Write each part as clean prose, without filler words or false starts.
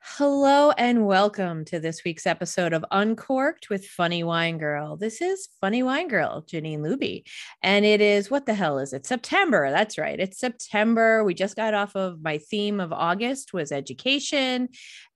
Hello and welcome to this week's episode of Uncorked with Funny Wine Girl. This is Funny Wine Girl, Janine Luby. And it is, what the hell is it? September. That's right. It's September. We just got off of my theme of August was education.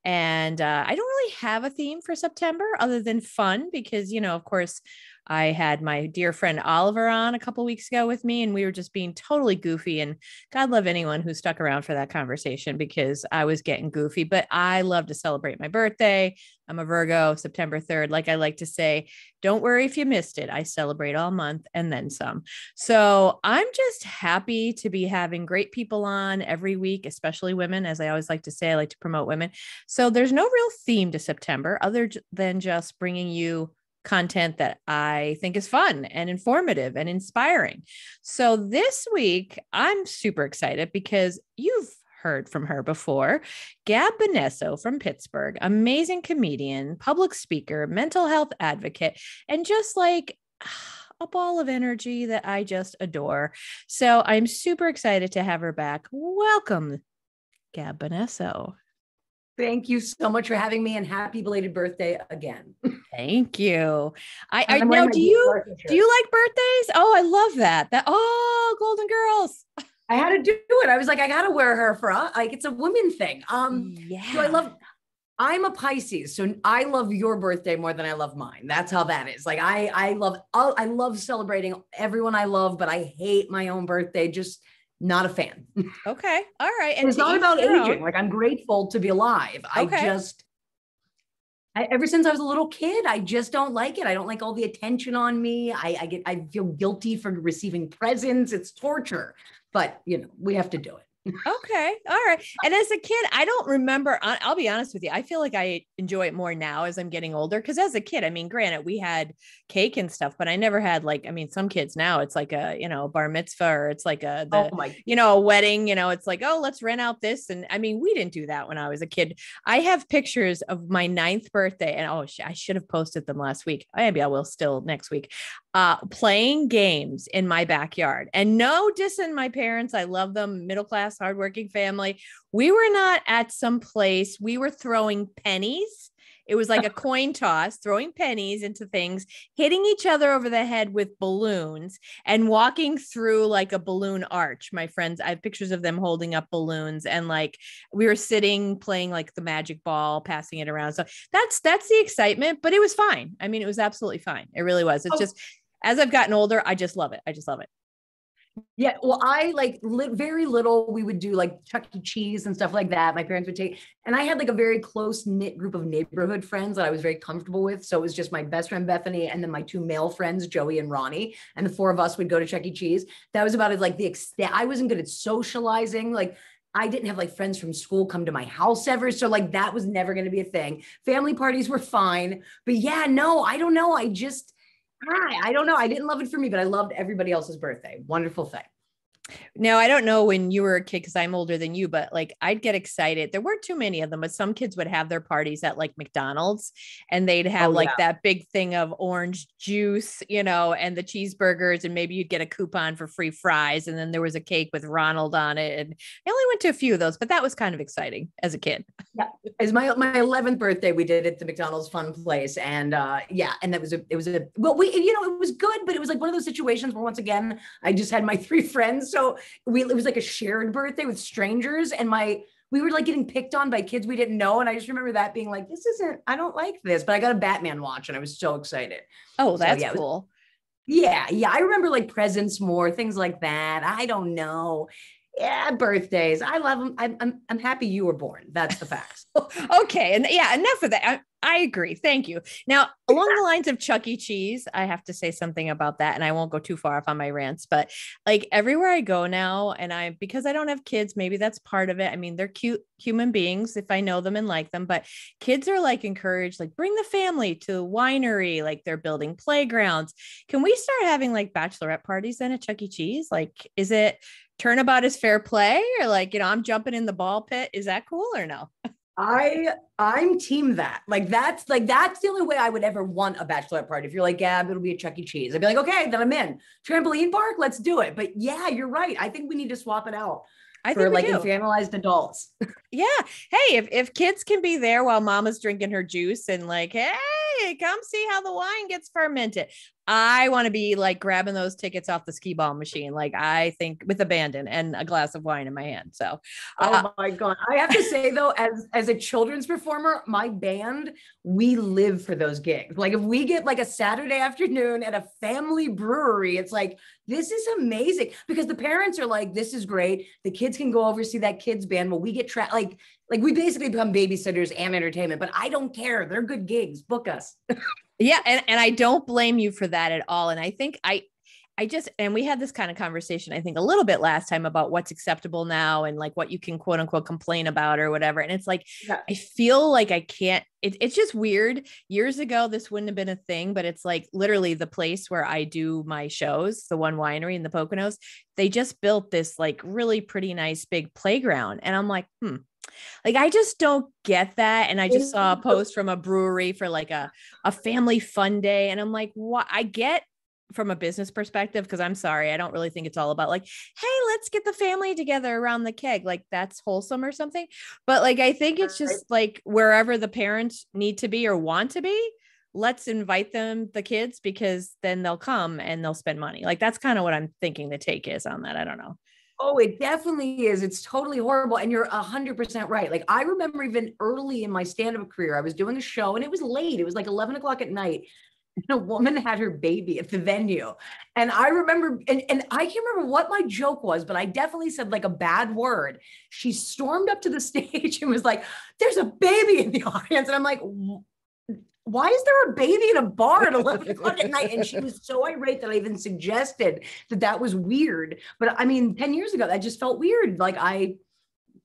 And I don't really have a theme for September other than fun because, of course, I had my dear friend Oliver on a couple weeks ago with me, and we were just being totally goofy. And God love anyone who stuck around for that conversation because I was getting goofy. But I love to celebrate my birthday. I'm a Virgo, September 3rd. Like I like to say, don't worry if you missed it. I celebrate all month and then some. So I'm just happy to be having great people on every week, especially women. As I always like to say, I like to promote women. So there's no real theme to September other than just bringing you content that I think is fun and informative and inspiring. So this week, I'm super excited because you've heard from her before. Gab Bonesso from Pittsburgh, amazing comedian, public speaker, mental health advocate, and just like a ball of energy that I just adore. So I'm super excited to have her back. Welcome, Gab Bonesso. Thank you so much for having me, and happy belated birthday again. Thank you. I know. Do you like birthdays? Oh, I love that. Golden Girls. I had to do it. I was like, I gotta wear her for like it's a women thing. Yeah. I'm a Pisces, so I love your birthday more than I love mine. That's how that is. Like I love celebrating everyone I love, but I hate my own birthday. Just not a fan. Okay. All right. And it's not about aging. Like I'm grateful to be alive. Okay. Ever since I was a little kid, I just don't like it. I don't like all the attention on me. I feel guilty for receiving presents. It's torture, but we have to do it. Okay. All right. And as a kid, I don't remember, I'll be honest with you. I feel like I enjoy it more now as I'm getting older. Cause as a kid, granted we had cake and stuff, but I never had some kids now it's like a, bar mitzvah, or it's like a wedding, it's like, oh, let's rent out this. And we didn't do that when I was a kid. I have pictures of my 9th birthday and I should have posted them last week. Maybe I will still next week. Playing games in my backyard, and no dissing my parents. I love them. Middle class, hardworking family. We were not at some place. We were throwing pennies. It was like a coin toss, throwing pennies into things, hitting each other over the head with balloons, and walking through like a balloon arch. My friends, I have pictures of them holding up balloons, and like we were sitting playing like the magic ball, passing it around. So that's the excitement, but it was fine. It was absolutely fine. It really was. It's just, as I've gotten older, I just love it. I just love it. Yeah. Well, I very little, we would do like Chuck E. Cheese and stuff like that. My parents would take, and I had like a very close knit group of neighborhood friends that I was very comfortable with. So it was just my best friend, Bethany, and then my 2 male friends, Joey and Ronnie. And the 4 of us would go to Chuck E. Cheese. That was about it. Like the extent, I wasn't good at socializing. Like I didn't have like friends from school come to my house ever. So like that was never going to be a thing. Family parties were fine, but yeah, no, I don't know. I don't know. I didn't love it for me, but I loved everybody else's birthday. Wonderful thing. Now, I don't know when you were a kid, because I'm older than you, but like I'd get excited. There weren't too many of them, but some kids would have their parties at like McDonald's, and they'd have that big thing of orange juice, and the cheeseburgers, and maybe you'd get a coupon for free fries. And then there was a cake with Ronald on it. And I only went to a few of those, but that was kind of exciting as a kid. Yeah. As my 11th birthday, we did it at the McDonald's Fun Place. And and it was it was good, but it was like one of those situations where once again, I just had my 3 friends. So it was like a shared birthday with strangers, and we were like getting picked on by kids we didn't know. And I just remember that being like, I don't like this, but I got a Batman watch and I was so excited. Oh, that's cool. Yeah. I remember like presents more, things like that. I don't know. Yeah, birthdays. I love them. I'm happy you were born. That's the facts. Okay. And yeah, enough of that. I agree. Thank you. Now, along the lines of Chuck E. Cheese, I have to say something about that, and I won't go too far off on my rants, but like everywhere I go now, and because I don't have kids, maybe that's part of it. They're cute human beings if I know them and like them, but kids are like encouraged, like bring the family to the winery, like they're building playgrounds. Can we start having like bachelorette parties then at Chuck E. Cheese? Like, is it turnabout is fair play, or like, I'm jumping in the ball pit? Is that cool or no? I'm team that. That's the only way I would ever want a bachelorette party. If you're like, Gab, it'll be a Chuck E. Cheese, I'd be like, okay, then I'm in. Trampoline park, let's do it. But yeah, you're right. I think we need to swap it out. I for think we like do. infantilized adults. Yeah. Hey, if kids can be there while mama's drinking her juice and like, hey, come see how the wine gets fermented. I want to be like grabbing those tickets off the skee ball machine. Like I think with abandon and a glass of wine in my hand. So, Oh my God. I have to say though, as a children's performer, my band, we live for those gigs. Like if we get like a Saturday afternoon at a family brewery, it's like, this is amazing because the parents are like, this is great. The kids can go over see that kids band. Well, we get like we basically become babysitters and entertainment, but I don't care. They're good gigs. Book us. yeah. And I don't blame you for that at all. And I think I just, and we had this kind of conversation, I think a little bit last time about what's acceptable now and like what you can quote unquote complain about or whatever. And it's like, Yeah. I feel like I can't, it's just weird. Years ago, this wouldn't have been a thing, but it's like literally the place where I do my shows, the one winery in the Poconos, they just built this like really pretty nice big playground. And I'm like, like, I just don't get that. And I just saw a post from a brewery for like a family fun day. And I'm like, what? I get from a business perspective, because I'm sorry, I don't really think it's all about like, hey, let's get the family together around the keg. Like that's wholesome or something. But like, I think it's just like wherever the parents need to be or want to be, let's invite them, the kids, because then they'll come and they'll spend money. Like that's kind of what I'm thinking the take is on that. I don't know. Oh, it definitely is. It's totally horrible. And you're 100% right. Like I remember even early in my stand-up career, I was doing a show and it was late. It was like 11 o'clock at night. And a woman had her baby at the venue. And I remember, and I can't remember what my joke was, but I definitely said like a bad word. She stormed up to the stage and was like, there's a baby in the audience. And I'm like, why is there a baby in a bar at 11 o'clock at night? And she was so irate that I even suggested that was weird. But I mean, 10 years ago, that just felt weird. Like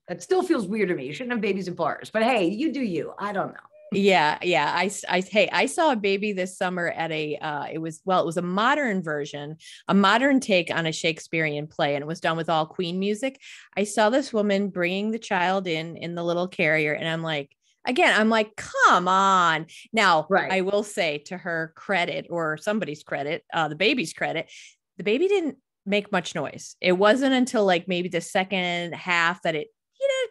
that still feels weird to me. You shouldn't have babies in bars, but hey, you do you. I don't know. Yeah. Hey, I saw a baby this summer at it was a modern version, a modern take on a Shakespearean play, and it was done with all Queen music. I saw this woman bringing the child in the little carrier, and I'm like, come on. Now, Right. I will say to her credit, or somebody's credit, the baby's credit, the baby didn't make much noise. It wasn't until like maybe the second half that it,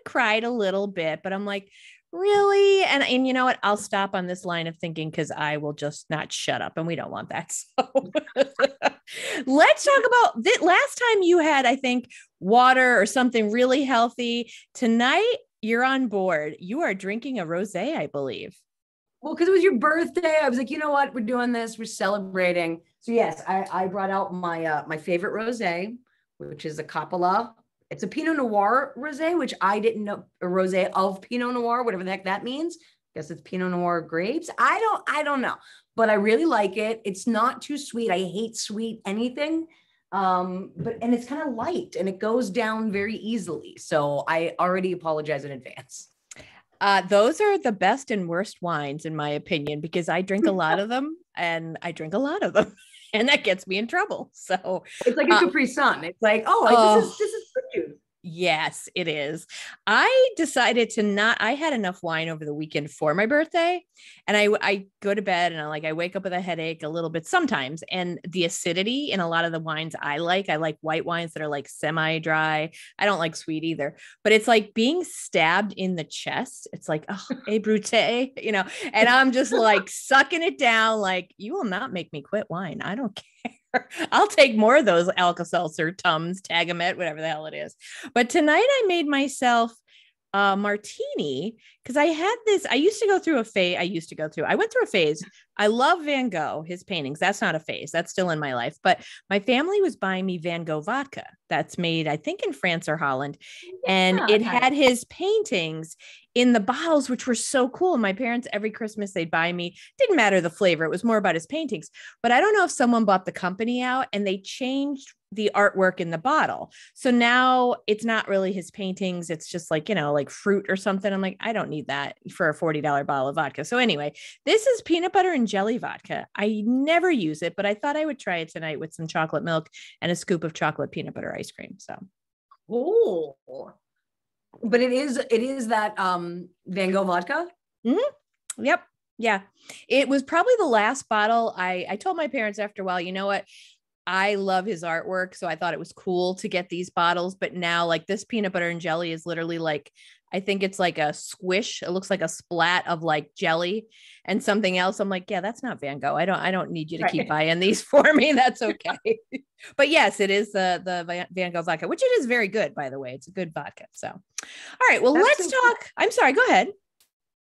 cried a little bit, but I'm like, really? And you know what? I'll stop on this line of thinking because I will just not shut up, and we don't want that. So let's talk about that. Last time you had, I think, water or something really healthy. Tonight, you're on board. You are drinking a rosé, I believe. Well, because it was your birthday, I was like, you know what? We're doing this. We're celebrating. So yes, I brought out my favorite rosé, which is a Coppola. It's a Pinot Noir rosé, which I didn't know, a rosé of Pinot Noir, whatever the heck that means. I guess it's Pinot Noir grapes. I don't know, but I really like it. It's not too sweet. I hate sweet anything. And it's kind of light and it goes down very easily. So I already apologize in advance. Those are the best and worst wines, in my opinion, because I drink a lot of them and and that gets me in trouble. So it's like a Capri Sun. It's like, this is fruit juice. Yes, it is. I decided I had enough wine over the weekend for my birthday, and I go to bed and I wake up with a headache a little bit sometimes. And the acidity in a lot of the wines I like white wines that are like semi-dry. I don't like sweet either, but it's like being stabbed in the chest. It's like, oh, hey, brute, and I'm just like sucking it down. Like, you will not make me quit wine. I don't care. I'll take more of those Alka-Seltzer, Tums, Tagamet, whatever the hell it is. But tonight I made myself a martini because I went through a phase. I love Van Gogh, his paintings. That's not a phase. That's still in my life. But my family was buying me Van Gogh vodka that's made, I think, in France or Holland. And it had his paintings in the bottles, which were so cool. And my parents, every Christmas, they'd buy me, didn't matter the flavor. It was more about his paintings. But I don't know if someone bought the company out and they changed the artwork in the bottle. So now it's not really his paintings. It's just like, like fruit or something. I'm like, I don't need that for a $40 bottle of vodka. So anyway, this is peanut butter and jelly vodka. I never use it, but I thought I would try it tonight with some chocolate milk and a scoop of chocolate peanut butter ice cream. So. Oh, but it is that Van Gogh vodka. Mm-hmm. Yep. Yeah. It was probably the last bottle. I told my parents after a while, you know what? I love his artwork. So I thought it was cool to get these bottles. But now, like, this peanut butter and jelly is literally like, I think it's like a squish. It looks like a splat of like jelly and something else. I'm like, yeah, that's not Van Gogh. I don't need you to keep buying these for me. That's okay. But yes, it is the Van Gogh vodka, which it is very good, by the way. It's a good vodka. So, all right, well, let's talk. Cool. I'm sorry. Go ahead.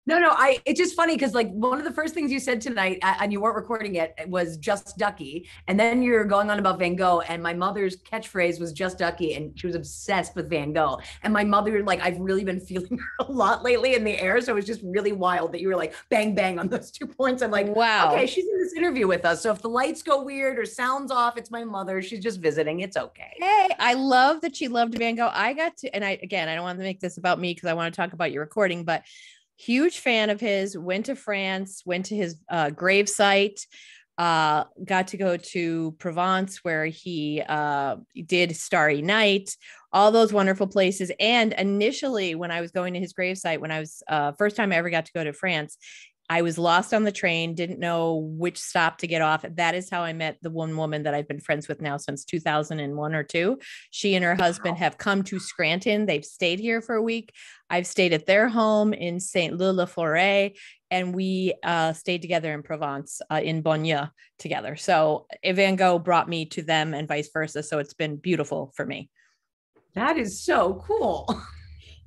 No, it's just funny because like one of the first things you said tonight, and you weren't recording it, was just Ducky. And then you're going on about Van Gogh, and my mother's catchphrase was just Ducky, and she was obsessed with Van Gogh. And my mother, like, I've really been feeling her a lot lately in the air. So it was just really wild that you were like bang, bang on those 2 points. I'm like, wow, okay, she's in this interview with us. So if the lights go weird or sounds off, it's my mother. She's just visiting. It's okay. Hey, I love that she loved Van Gogh. I got to, and I don't want to make this about me because I want to talk about your recording, but huge fan of his, went to France, went to his grave site, got to go to Provence where he did Starry Night, all those wonderful places. And initially when I was going to his grave site, when I was first time I ever got to go to France, I was lost on the train, didn't know which stop to get off. That is how I met the one woman that I've been friends with now since 2001 or 2. She and her husband have come to Scranton. They've stayed here for a week. I've stayed at their home in Saint-Leu-le-Forêt, and we stayed together in Provence, in Bonnieux together. So Van Gogh brought me to them and vice versa. So it's been beautiful for me. That is so cool.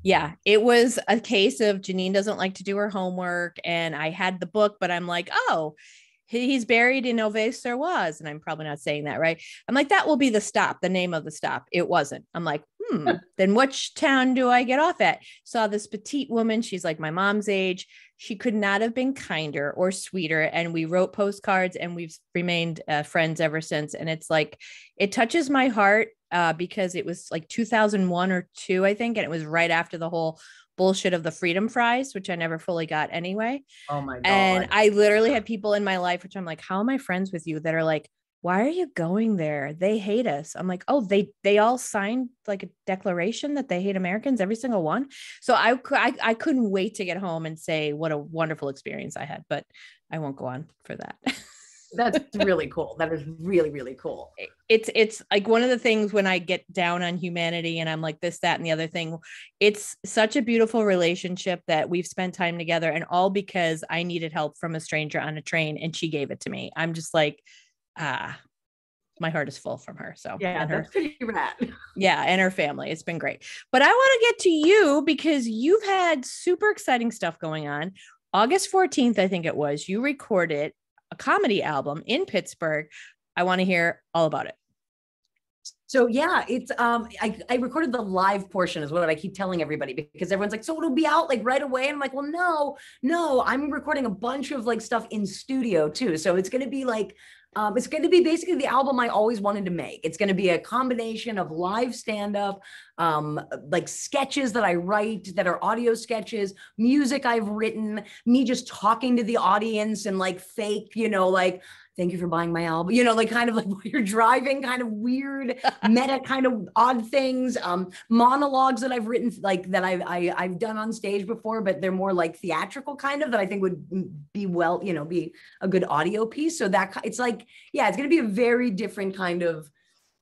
Yeah, it was a case of Janine doesn't like to do her homework. And I had the book, but I'm like, oh, he's buried in Auvers-sur-Oise. And I'm probably not saying that right. I'm like, that will be the stop, the name of the stop. It wasn't. I'm like, then which town do I get off at? Saw this petite woman. She's like my mom's age. She could not have been kinder or sweeter. And we wrote postcards and we've remained friends ever since. And it's like, it touches my heart because it was like 2001 or 2, I think. And it was right after the whole bullshit of the freedom fries, which I never fully got anyway. Oh my God. And I literally have people in my life, which I'm like, how am I friends with you, that are like, why are you going there? They hate us. I'm like, oh, they all signed like a declaration that they hate Americans, every single one. So I couldn't wait to get home and say what a wonderful experience I had, but I won't go on for that. That's really cool. That is really, really cool. It's like one of the things when I get down on humanity and I'm like this, that, and the other thing, it's such a beautiful relationship that we've spent time together, and all because I needed help from a stranger on a train and she gave it to me. I'm just like, my heart is full from her. So yeah, that's pretty rad. Yeah, and her family. It's been great. But I want to get to you because you've had super exciting stuff going on. August 14th, I think it was, you recorded a comedy album in Pittsburgh. I want to hear all about it. So yeah, it's I recorded the live portion is what I keep telling everybody, because everyone's like, so it'll be out like right away. And I'm like, well, no, I'm recording a bunch of like stuff in studio too. So it's going to be like, it's going to be basically the album I always wanted to make. It's going to be a combination of live stand-up, like sketches that I write that are audio sketches, music I've written, me just talking to the audience and like fake, like, thank you for buying my album, like kind of like while you're driving, kind of weird, meta kind of odd things, monologues that I've written, like that I've done on stage before, but they're more like theatrical kind of, that I think would be be a good audio piece. So that it's like, yeah, it's going to be a very different kind of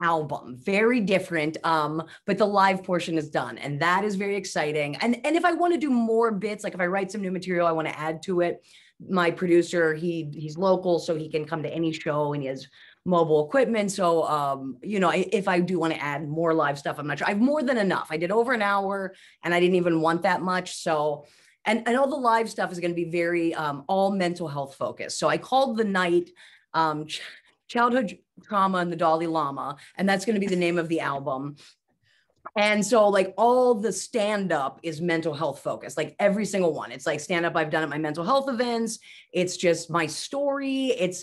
album, very different. But the live portion is done, and that is very exciting. And if I want to do more bits, like if I write some new material, I want to add to it. My producer, he's local, so he can come to any show, and he has mobile equipment. So, if I do want to add more live stuff, I'm not sure. I have more than enough. I did over an hour, and I didn't even want that much. So, and all the live stuff is going to be very all mental health focused. So I called the night Childhood Trauma and the Dalai Lama, and that's going to be the name of the album. And so like all the stand-up is mental health focused, like every single one. It's like stand-up I've done at my mental health events. It's just my story. It's,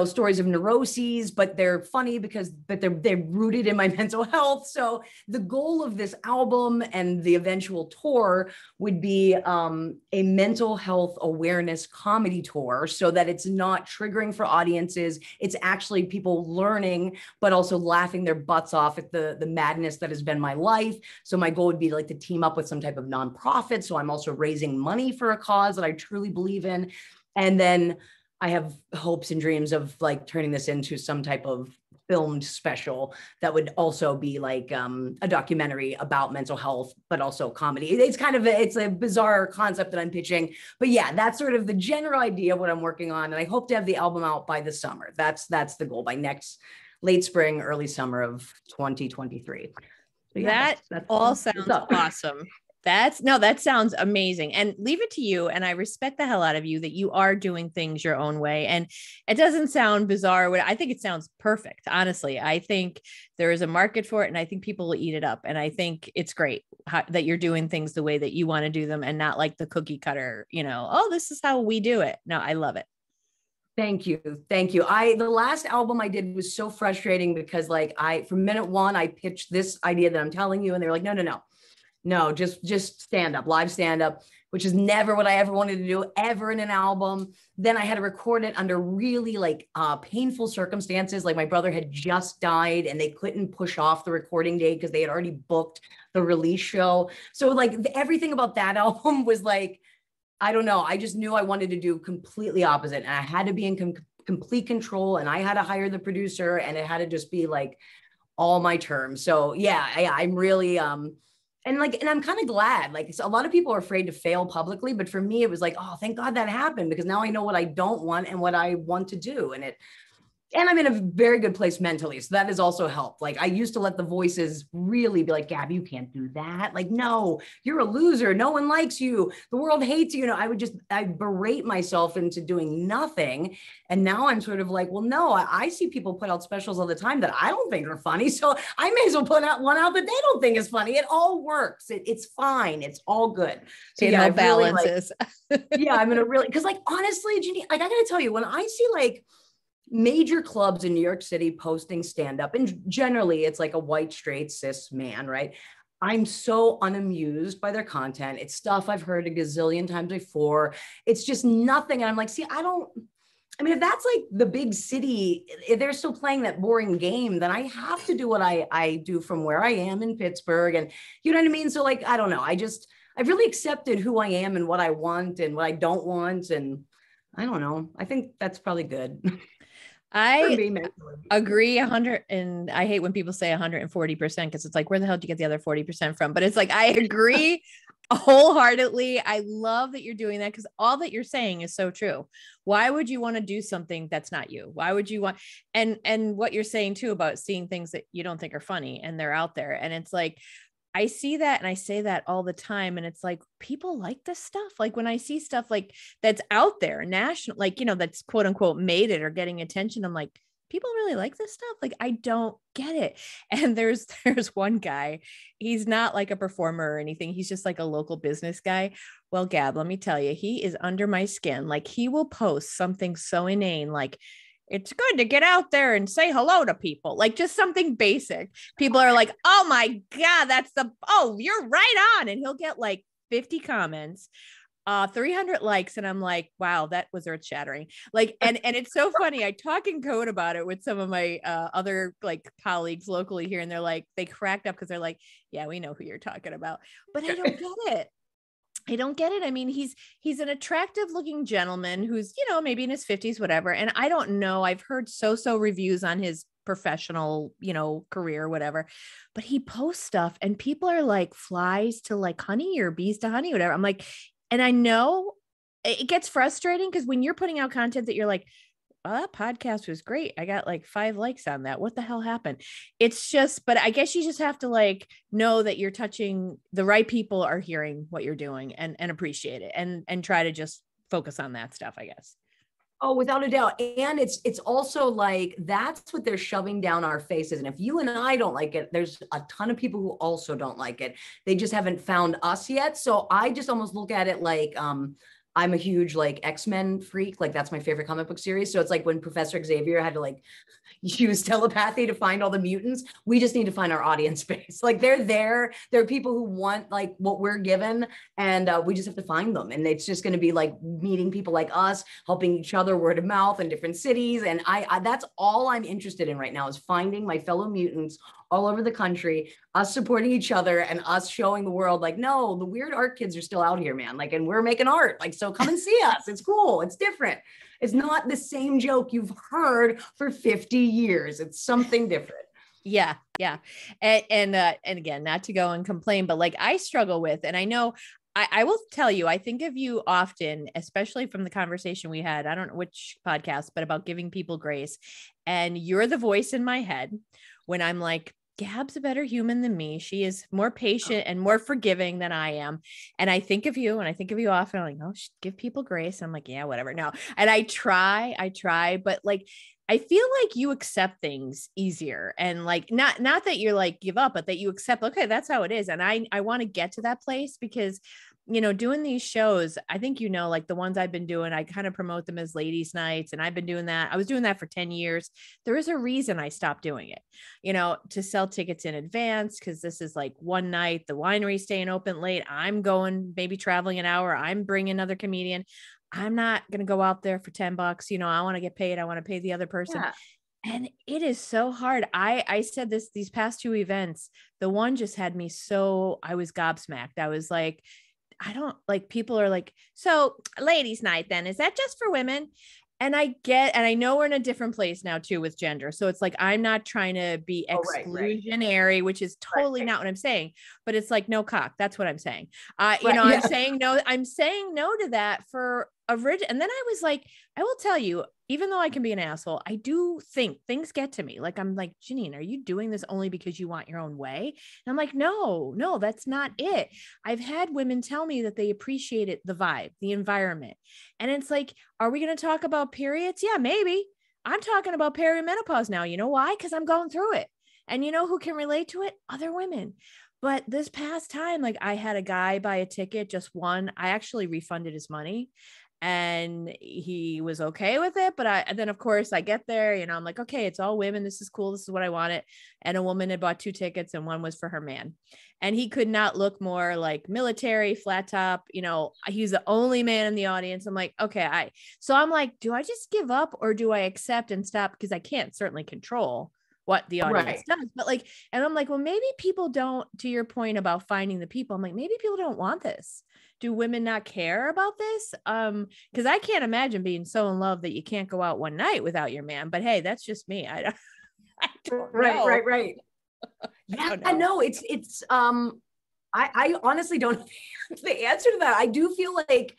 stories of neuroses, but they're funny but they're rooted in my mental health. So the goal of this album and the eventual tour would be a mental health awareness comedy tour, so that it's not triggering for audiences. It's actually people learning, but also laughing their butts off at the madness that has been my life. So my goal would be like to team up with some type of nonprofit. So I'm also raising money for a cause that I truly believe in. And then I have hopes and dreams of like turning this into some type of filmed special that would also be like a documentary about mental health, but also comedy. It's a bizarre concept that I'm pitching, but yeah, that's sort of the general idea of what I'm working on. And I hope to have the album out by the summer. That's the goal, by next late spring, early summer of 2023. So yeah, that all sounds awesome. That sounds amazing, and leave it to you. And I respect the hell out of you that you are doing things your own way. And it doesn't sound bizarre. I think it sounds perfect. Honestly, I think there is a market for it, and I think people will eat it up. And I think it's great that you're doing things the way that you want to do them, and not like the cookie cutter, oh, this is how we do it. No, I love it. Thank you. The last album I did was so frustrating because from minute one, I pitched this idea that I'm telling you, and they were like, no, just stand up, live stand up, which is never what I ever wanted to do ever in an album. Then I had to record it under really painful circumstances. Like my brother had just died and they couldn't push off the recording date because they had already booked the release show. So everything about that album was I don't know. I just knew I wanted to do completely opposite, and I had to be in complete control, and I had to hire the producer, and it had to just be all my terms. So yeah, I'm really, and I'm kind of glad, so a lot of people are afraid to fail publicly, but for me, it was oh, thank God that happened, because now I know what I don't want and what I want to do. And I'm in a very good place mentally. So that has also helped. I used to let the voices really be like, Gab, you can't do that. No, you're a loser. No one likes you. The world hates you. I berate myself into doing nothing. And now I'm sort of well, no, I see people put out specials all the time that I don't think are funny. So I may as well put out one out that they don't think is funny. It all works. It's fine. It's all good. So it all balances. Yeah, I'm going to really, because honestly, Jeannie, I got to tell you, when I see major clubs in New York City posting stand-up, and generally it's a white, straight, cis man, right? I'm so unamused by their content. It's stuff I've heard a gazillion times before. It's just nothing. And I'm see, if that's the big city, if they're still playing that boring game, then I have to do what I do from where I am in Pittsburgh. And you know what I mean? So I don't know. I've really accepted who I am and what I want and what I don't want. And I don't know. I think that's probably good. I agree 100, and I hate when people say 140% because it's where the hell did you get the other 40% from? But it's I agree wholeheartedly. I love that you're doing that because all that you're saying is so true. Why would you want to do something that's not you? Why would you want, and what you're saying too about seeing things that you don't think are funny and they're out there. And it's I see that, and I say that all the time. And it's people like this stuff. When I see stuff that's out there national, that's quote unquote made it or getting attention, I'm people really like this stuff. I don't get it. And there's one guy, he's not a performer or anything. He's just a local business guy. Well, Gab, let me tell you, he is under my skin. He will post something so inane, it's good to get out there and say hello to people, just something basic. People are oh my God, you're right on. And he'll get 50 comments, 300 likes. And I'm wow, that was earth shattering. And it's so funny. I talk in code about it with some of my other colleagues locally here. And they're they cracked up because they're yeah, we know who you're talking about, but I don't get it. I don't get it. I mean, he's an attractive looking gentleman who's, maybe in his 50s, whatever. And I don't know. I've heard so reviews on his professional, career, whatever, but he posts stuff and people are flies to honey or bees to honey, whatever. I'm and I know it gets frustrating because when you're putting out content that you're oh, that podcast was great. I got 5 likes on that. What the hell happened? It's just, but I guess you just have to know that you're touching the right people are hearing what you're doing and appreciate it and try to just focus on that stuff, I guess. Oh, without a doubt. And it's also that's what they're shoving down our faces. And if you and I don't like it, there's a ton of people who also don't like it. They just haven't found us yet. So I just almost look at it I'm a huge X-Men freak. That's my favorite comic book series. So it's when Professor Xavier had to use telepathy to find all the mutants. We just need to find our audience base. They're there. There are people who want what we're given, and we just have to find them. And it's just going to be meeting people like us, helping each other word of mouth in different cities. And I that's all I'm interested in right now is finding my fellow mutants all over the country, us supporting each other and us showing the world like, no, the weird art kids are still out here, man. Like, and we're making art. Like, so come and see us. It's cool. It's different. It's not the same joke you've heard for 50 years. It's something different. Yeah. Yeah. And again, not to go and complain, but like I struggle with, and I know I will tell you, I think of you often, especially from the conversation we had, I don't know which podcast, but about giving people grace. And you're the voice in my head when I'm like, Gab's a better human than me. She is more patient and more forgiving than I am. And I think of you, and I think of you often, I'm like, oh, give people grace. I'm like, yeah, whatever. No. And I try, but like, I feel like you accept things easier, and like, not that you're like, give up, but that you accept, okay, that's how it is. And I want to get to that place because, you know, doing these shows, I think, you know, like the ones I've been doing, I kind of promote them as ladies' nights. And I've been doing that. I was doing that for 10 years. There is a reason I stopped doing it, you know, to sell tickets in advance. Cause this is like one night, the winery staying open late. I'm going, maybe traveling an hour. I'm bringing another comedian. I'm not going to go out there for $10. You know, I want to get paid. I want to pay the other person. Yeah. And it is so hard. I said this, these past two events, the one just had me so, I was gobsmacked. I was like, I don't like, people are like, so ladies' night then, is that just for women? And I know we're in a different place now too with gender. So it's like, I'm not trying to be exclusionary, which is totally not what I'm saying, but it's like, no cock. That's what I'm saying. You know, I'm saying no to that for a rigid. And then I was like, I will tell you, even though I can be an asshole, I do think things get to me. Like, I'm like, Janine, are you doing this only because you want your own way? And I'm like, no, that's not it. I've had women tell me that they appreciated the vibe, the environment. And it's like, are we going to talk about periods? Yeah, maybe. I'm talking about perimenopause now. You know why? Because I'm going through it. And you know who can relate to it? Other women. But this past time, like, I had a guy buy a ticket, just one. I actually refunded his money. And he was okay with it. But then of course I get there, you know, I'm like, okay, it's all women. This is cool. This is what I wanted. And a woman had bought 2 tickets and one was for her man. And he could not look more like military, flat top, you know, he's the only man in the audience. I'm like, okay, so I'm like, do I just give up or do I accept and stop? Because I can't certainly control what the audience does, but like, and I'm like, well, maybe people don't, to your point about finding the people, I'm like, maybe people don't want this. Do women not care about this? Because I can't imagine being so in love that you can't go out one night without your man. But hey, that's just me. I don't know. Right. Yeah, no, it's I honestly don't know the answer to that. I do feel like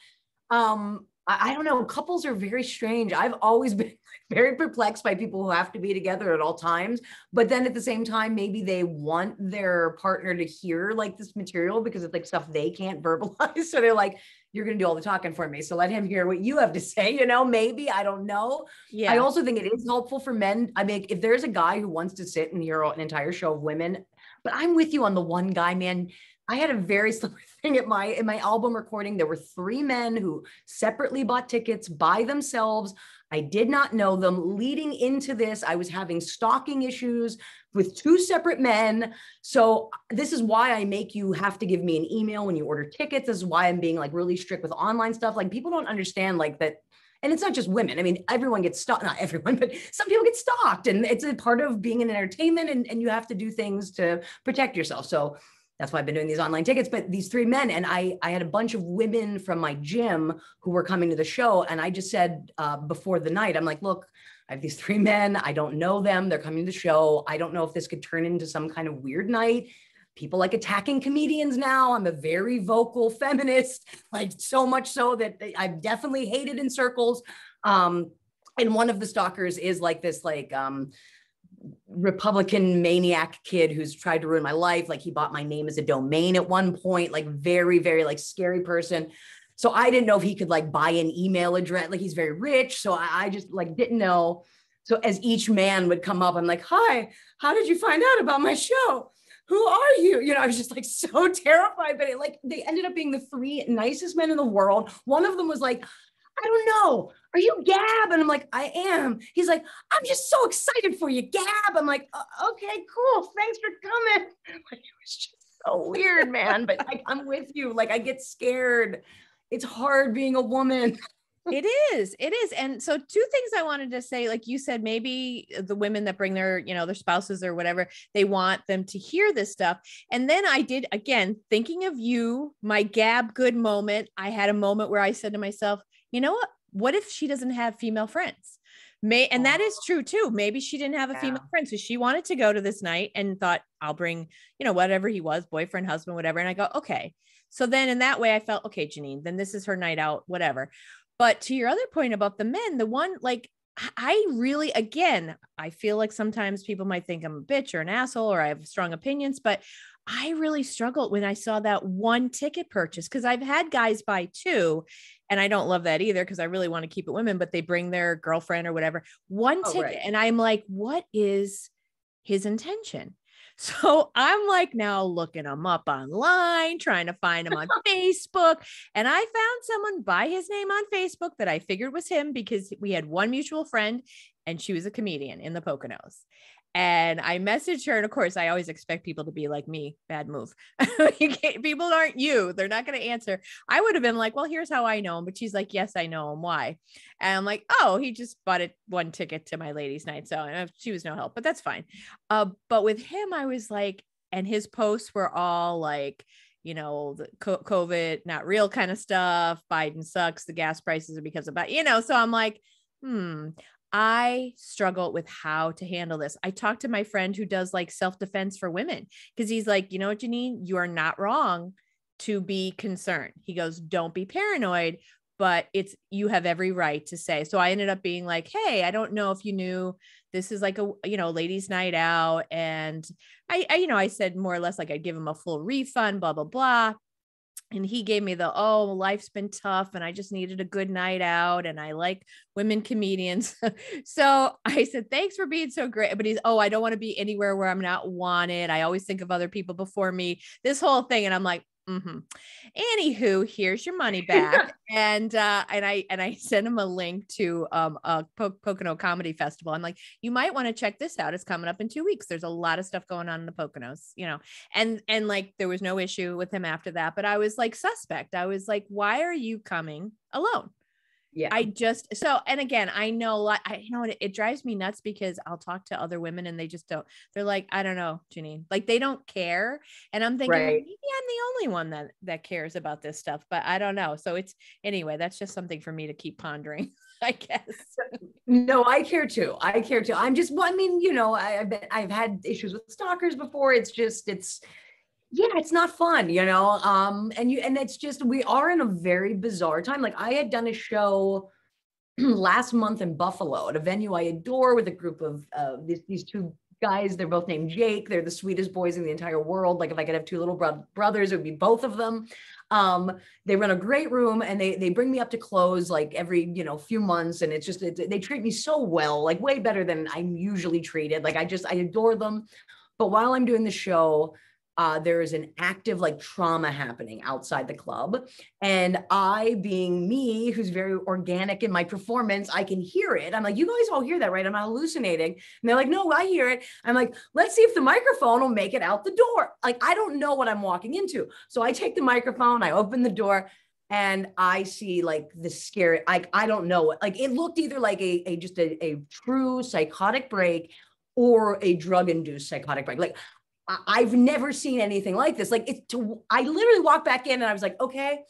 I don't know, couples are very strange. I've always been very perplexed by people who have to be together at all times, but then at the same time, maybe they want their partner to hear like this material because it's like stuff they can't verbalize. So they're like, you're going to do all the talking for me. So let him hear what you have to say, you know, maybe, I don't know. Yeah. I also think it is helpful for men. I mean, if there's a guy who wants to sit and hear an entire show of women, but I'm with you on the one guy, man. I had a very similar thing in my album recording. There were 3 men who separately bought tickets by themselves. I did not know them. Leading into this, I was having stalking issues with 2 separate men. So this is why I make you have to give me an email when you order tickets. This is why I'm being like really strict with online stuff. Like, people don't understand like that. And it's not just women. I mean, everyone gets stalked, not everyone, but some people get stalked, and it's a part of being in entertainment, and you have to do things to protect yourself. So that's why I've been doing these online tickets. But these 3 men, and I had a bunch of women from my gym who were coming to the show. And I just said before the night, I'm like, look, I have these 3 men. I don't know them. They're coming to the show. I don't know if this could turn into some kind of weird night. People like attacking comedians now. I'm a very vocal feminist, like so much so that I've definitely hated in circles. And one of the stalkers is like this, like, Republican maniac kid who's tried to ruin my life. Like, he bought my name as a domain at one point, like very, very like scary person. So I didn't know if he could like buy an email address. Like, he's very rich. So I just like didn't know. So as each man would come up, I'm like, hi, how did you find out about my show? Who are you? You know, I was just like so terrified, but they ended up being the 3 nicest men in the world. One of them was like, I don't know. Are you Gab? And I'm like, I am. He's like, I'm just so excited for you, Gab. I'm like, okay, cool. Thanks for coming. Like, it was just so weird, man. But like, I'm with you. Like, I get scared. It's hard being a woman. It is. It is. And so two things I wanted to say, like you said, maybe the women that bring their, their spouses or whatever, they want them to hear this stuff. And then I did, again, thinking of you, my Gab good moment. I had a moment where I said to myself, you know what? What if she doesn't have female friends? And that is true too. Maybe she didn't have a female friend. So she wanted to go to this night and thought, I'll bring, whatever he was, boyfriend, husband, whatever. And I go, okay. So then in that way I felt, okay, Janine, then this is her night out, whatever. But to your other point about the men, the one, like, I really, again, I feel like sometimes people might think I'm a bitch or an asshole or I have strong opinions, but I really struggled when I saw that one ticket purchase, because I've had guys buy two, and I don't love that either because I really want to keep it women, but they bring their girlfriend or whatever, one ticket. Right. And I'm like, what is his intention? So I'm like now looking him up online, trying to find him on Facebook. And I found someone by his name on Facebook that I figured was him because we had one mutual friend and she was a comedian in the Poconos. And I messaged her. And of course, I always expect people to be like me. Bad move. People aren't you. They're not going to answer. I would have been like, well, here's how I know him. But she's like, yes, I know him. Why? And I'm like, oh, he just bought one ticket to my ladies' night. So she was no help, but that's fine. But with him, I was like, and his posts were all like, the COVID, not real kind of stuff. Biden sucks. The gas prices are because of that, so I'm like, I struggle with how to handle this. I talked to my friend who does like self-defense for women because he's like, Janine, you are not wrong to be concerned. He goes, don't be paranoid, but you have every right to say. So I ended up being like, hey, I don't know if you knew this is like a, ladies' night out. And I said more or less like I'd give him a full refund, blah, blah, blah. And he gave me life's been tough and I just needed a good night out. And I like women comedians. So I said, thanks for being so great. But he's, I don't want to be anywhere where I'm not wanted. I always think of other people before me, this whole thing. And I'm like, anywho, here's your money back. And I sent him a link to a Pocono Comedy Festival. I'm like, you might want to check this out. It's coming up in 2 weeks. There's a lot of stuff going on in the Poconos, and like there was no issue with him after that. But I was like suspect. I was like, why are you coming alone? Yeah. And again, I know it drives me nuts because I'll talk to other women and they just don't, they're like, I don't know, Janine, like they don't care. And I'm thinking, maybe I'm the only one that cares about this stuff, but I don't know. So anyway, that's just something for me to keep pondering, I guess. No, I care too. I'm just, I've had issues with stalkers before. It's not fun, and it's just, we are in a very bizarre time. Like I had done a show last month in Buffalo at a venue I adore with a group of these two guys. They're both named Jake. They're the sweetest boys in the entire world. Like if I could have two little brothers, it would be both of them. They run a great room and they bring me up to close like every, few months. And it's just, they treat me so well, like way better than I'm usually treated. Like I adore them. But while I'm doing the show, there is an active like trauma happening outside the club. And I, being me, who's very organic in my performance, I can hear it. I'm like, you guys all hear that, right? I'm not hallucinating. And they're like, no, I hear it. I'm like, let's see if the microphone will make it out the door. Like, I don't know what I'm walking into. So I take the microphone, I open the door, and I see like the scary, I don't know what, like it looked either like a true psychotic break or a drug-induced psychotic break. Like, I've never seen anything like this. Like I literally walked back in and I was like, okay,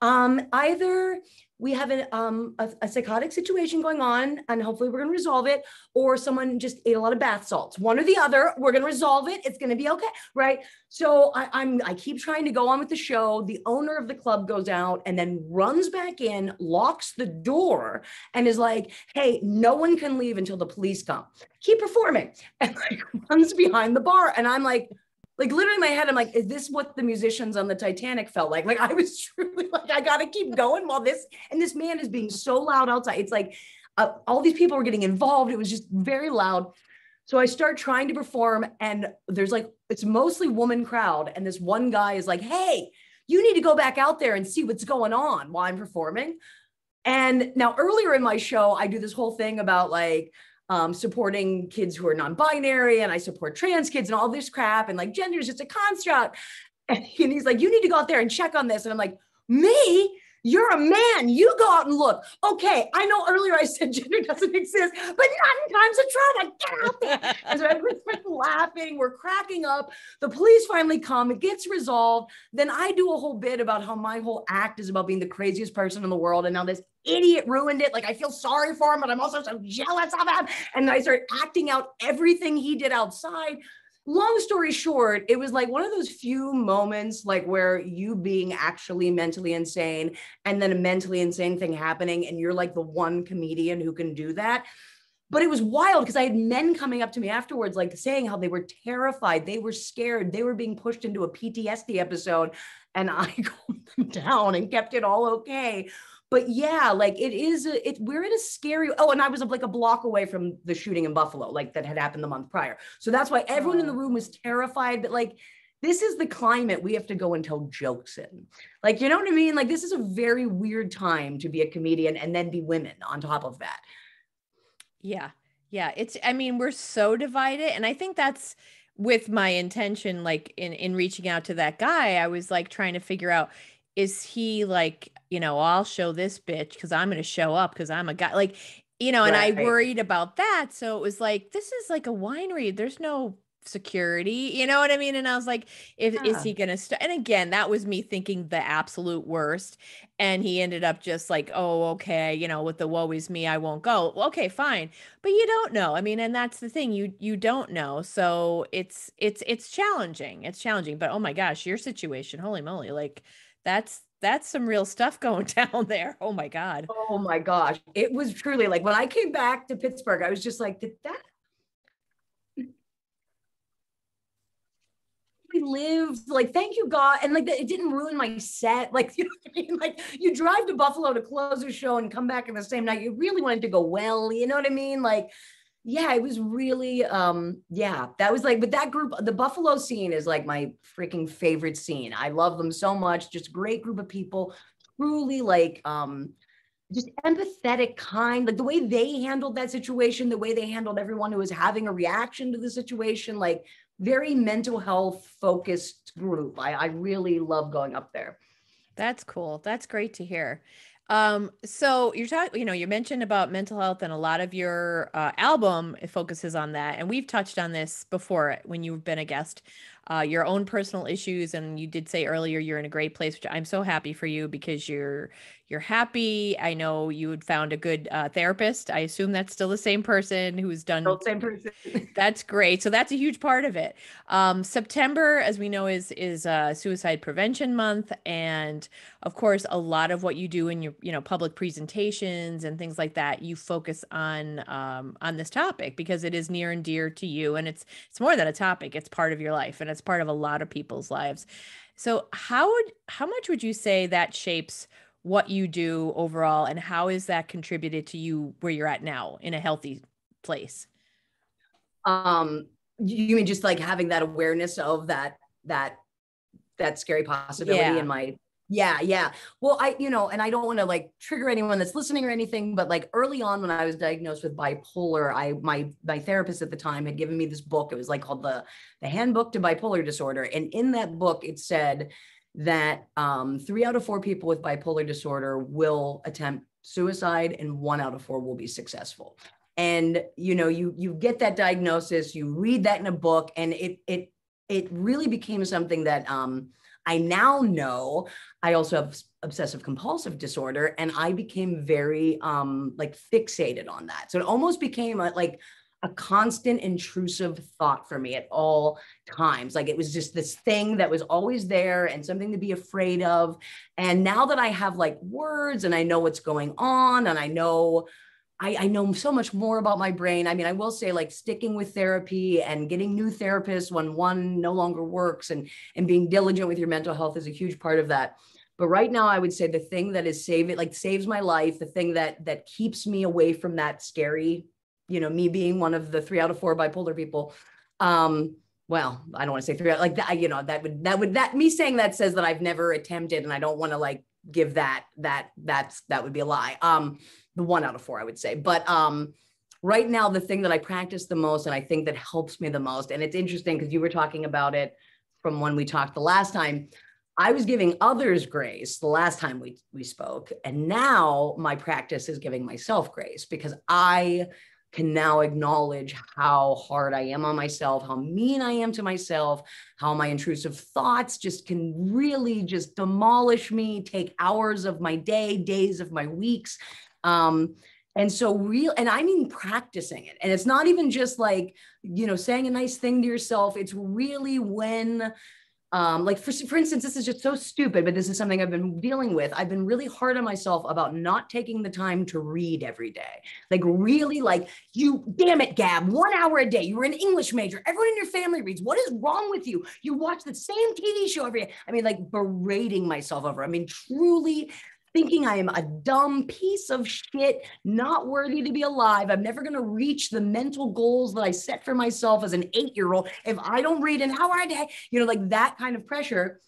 either we have a psychotic situation going on and hopefully we're going to resolve it, or someone just ate a lot of bath salts. One or the other, we're going to resolve it. It's going to be okay. Right. So I keep trying to go on with the show. The owner of the club goes out and then runs back in, locks the door, and is like, hey, no one can leave until the police come. Keep performing. And like runs behind the bar. And I'm like literally in my head, I'm like, is this what the musicians on the Titanic felt like? Like I was truly like, I got to keep going while this man is being so loud outside. It's like all these people were getting involved. It was just very loud. So I start trying to perform and there's like, it's mostly woman crowd. And this one guy is like, hey, you need to go back out there and see what's going on while I'm performing. And now earlier in my show, I do this whole thing about like, supporting kids who are non-binary, and I support trans kids and all this crap, and like gender is just a construct. And he's like, you need to go out there and check on this. And I'm like, me? You're a man. You go out and look. Okay, I know earlier I said gender doesn't exist, but not in times of trauma. Get out there. And so everyone's laughing. We're cracking up. The police finally come. It gets resolved. Then I do a whole bit about how my whole act is about being the craziest person in the world. And now this idiot ruined it. Like, I feel sorry for him, but I'm also so jealous of him. And I start acting out everything he did outside. Long story short, it was like one of those few moments like where you being actually mentally insane and then a mentally insane thing happening and you're like the one comedian who can do that. But it was wild because I had men coming up to me afterwards, like saying how they were terrified, they were scared, they were being pushed into a PTSD episode, and I calmed them down and kept it all okay. But yeah, like we're in a scary, oh, and I was like a block away from the shooting in Buffalo, like that had happened the month prior. So that's why everyone in the room was terrified, but like, this is the climate we have to go and tell jokes in. Like, you know what I mean? Like, this is a very weird time to be a comedian and then be women on top of that. Yeah. Yeah. I mean, we're so divided. And I think that's with my intention, like in reaching out to that guy, I was like trying to figure out, is he like, I'll show this bitch because I'm going to show up because I'm a guy, like, and I worried about that. So it was like, this is like a winery. There's no security, you know what I mean? And I was like, is he gonna and again, that was me thinking the absolute worst, and he ended up just like, oh, okay, with the woe is me, I won't go. Well, okay, fine, but you don't know. I mean, and that's the thing, you don't know, so it's challenging. It's challenging, but oh my gosh, your situation, holy moly, like that's some real stuff going down there. Oh my God. Oh my gosh, it was truly like when I came back to Pittsburgh, I was just like, did that lived, like, thank you God, and like it didn't ruin my set, like, you know what I mean? Like, you drive to Buffalo to close a show and come back in the same night, you really wanted to go well, you know what I mean? Like, yeah, it was really yeah, that was like, but that group, the Buffalo scene is like my freaking favorite scene. I love them so much, just a great group of people, truly like just empathetic, kind, like the way they handled that situation, the way they handled everyone who was having a reaction to the situation, like very mental health focused group. I really love going up there. That's cool. That's great to hear. So you're talking, you mentioned about mental health, and a lot of your album focuses on that. And we've touched on this before when you've been a guest, your own personal issues. And you did say earlier you're in a great place, which I'm so happy for you because you're happy. I know you had found a good therapist. I assume that's still the same person who's done. Same person. That's great. So that's a huge part of it. September, as we know, is Suicide Prevention Month, and of course, a lot of what you do in your public presentations and things like that, you focus on this topic because it is near and dear to you, and it's more than a topic; it's part of your life, and it's part of a lot of people's lives. So how much would you say that shapes what you do overall, and how is that contributed to you where you're at now in a healthy place? You mean just like having that awareness of that scary possibility in my, yeah. Well, and I don't want to like trigger anyone that's listening or anything, but like early on when I was diagnosed with bipolar, my therapist at the time had given me this book. It was like called the Handbook to Bipolar Disorder. And in that book, it said that 3 out of 4 people with bipolar disorder will attempt suicide and 1 out of 4 will be successful. And, you get that diagnosis, you read that in a book, and it really became something that I now know. I also have obsessive compulsive disorder, and I became very like fixated on that. So it almost became like a constant intrusive thought for me at all times. Like it was just this thing that was always there and something to be afraid of. And now that I have like words and I know what's going on, and I know so much more about my brain. I mean, I will say like sticking with therapy and getting new therapists when one no longer works, and being diligent with your mental health is a huge part of that. But right now I would say the thing that is saves my life, the thing that keeps me away from that scary, me being one of the 3 out of 4 bipolar people. Well, I don't want to say 3, like that, me saying that says that I've never attempted, and I don't want to like give that would be a lie. The 1 out of 4, I would say. But right now, the thing that I practice the most, and I think that helps me the most, and it's interesting because you were talking about it from when we talked the last time, I was giving others grace the last time we spoke. And now my practice is giving myself grace, because I can now acknowledge how hard I am on myself, how mean I am to myself, how my intrusive thoughts just can really just demolish me, take hours of my day, days of my weeks. And so and I mean practicing it. And it's not even just like, saying a nice thing to yourself. It's really when, like for instance, this is just so stupid, but this is something I've been dealing with. I've been really hard on myself about not taking the time to read every day. Like really, like, you, damn it, Gab, 1 hour a day. You're an English major. Everyone in your family reads. What is wrong with you? You watch the same TV show every day. I mean, like berating myself over. I mean, truly thinking I am a dumb piece of shit, not worthy to be alive. I'm never going to reach the mental goals that I set for myself as an 8-year-old if I don't read an hour a day, like that kind of pressure.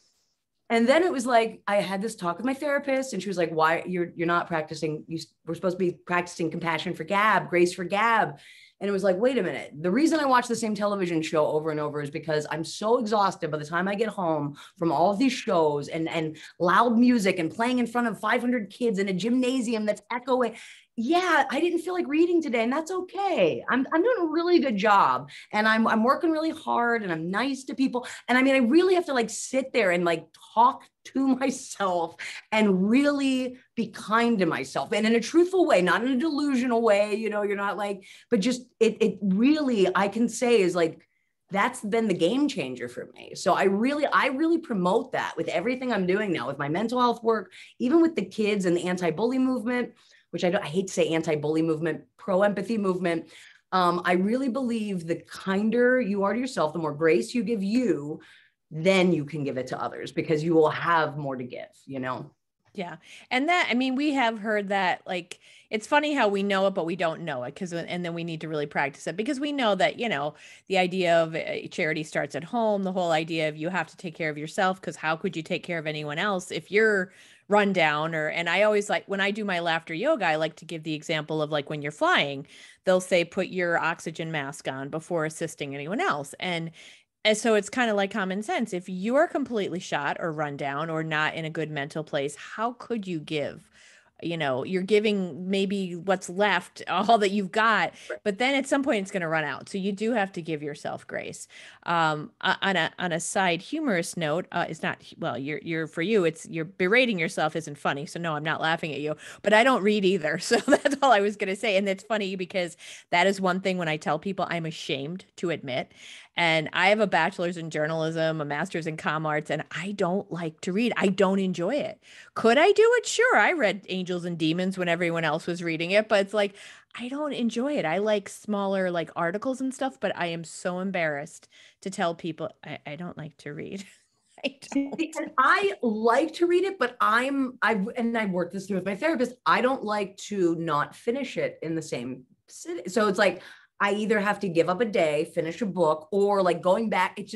And then it was like, I had this talk with my therapist, and she was like, why you're not practicing? We're supposed to be practicing compassion for Gab, grace for Gab. And it was like, wait a minute. The reason I watch the same television show over and over is because I'm so exhausted by the time I get home from all of these shows and loud music and playing in front of 500 kids in a gymnasium that's echoing. Yeah, I didn't feel like reading today, and that's okay. I'm doing a really good job, and I'm working really hard, and I'm nice to people. And I mean, I really have to like sit there and like talk to myself and really be kind to myself, and in a truthful way, not in a delusional way. You're not like, but just it really, I can say, is like, that's been the game changer for me. So I really promote that with everything I'm doing now, with my mental health work, even with the kids and the anti-bully movement, which I hate to say anti-bully movement, pro-empathy movement. I really believe the kinder you are to yourself, the more grace you give you, then you can give it to others, because you will have more to give, Yeah. And that, I mean, we have heard that, like, it's funny how we know it, but we don't know it, and then we need to really practice it, because we know that, the idea of charity starts at home, the whole idea of you have to take care of yourself, because how could you take care of anyone else if you're run down? And I always, like, when I do my laughter yoga, I like to give the example of, like, when you're flying, they'll say, put your oxygen mask on before assisting anyone else. And so it's kind of like common sense. If you are completely shot or run down or not in a good mental place, how could you give? You're giving maybe what's left, all that you've got, but then at some point it's going to run out. So you do have to give yourself grace. On a side humorous note, it's not, well, you're for you, it's, you're berating yourself isn't funny. So no, I'm not laughing at you, but I don't read either. So that's all I was going to say. And it's funny because that is one thing when I tell people, I'm ashamed to admit. And I have a bachelor's in journalism, a master's in comm arts, and I don't like to read. I don't enjoy it. Could I do it? Sure. I read Angels and Demons when everyone else was reading it, but it's like, I don't enjoy it. I like smaller, like, articles and stuff, but I am so embarrassed to tell people I don't like to read. I don't. And I like to read it, but I've worked this through with my therapist. I don't like to not finish it in the same city. So it's like, I either have to give up a day, finish a book, or like going back. It's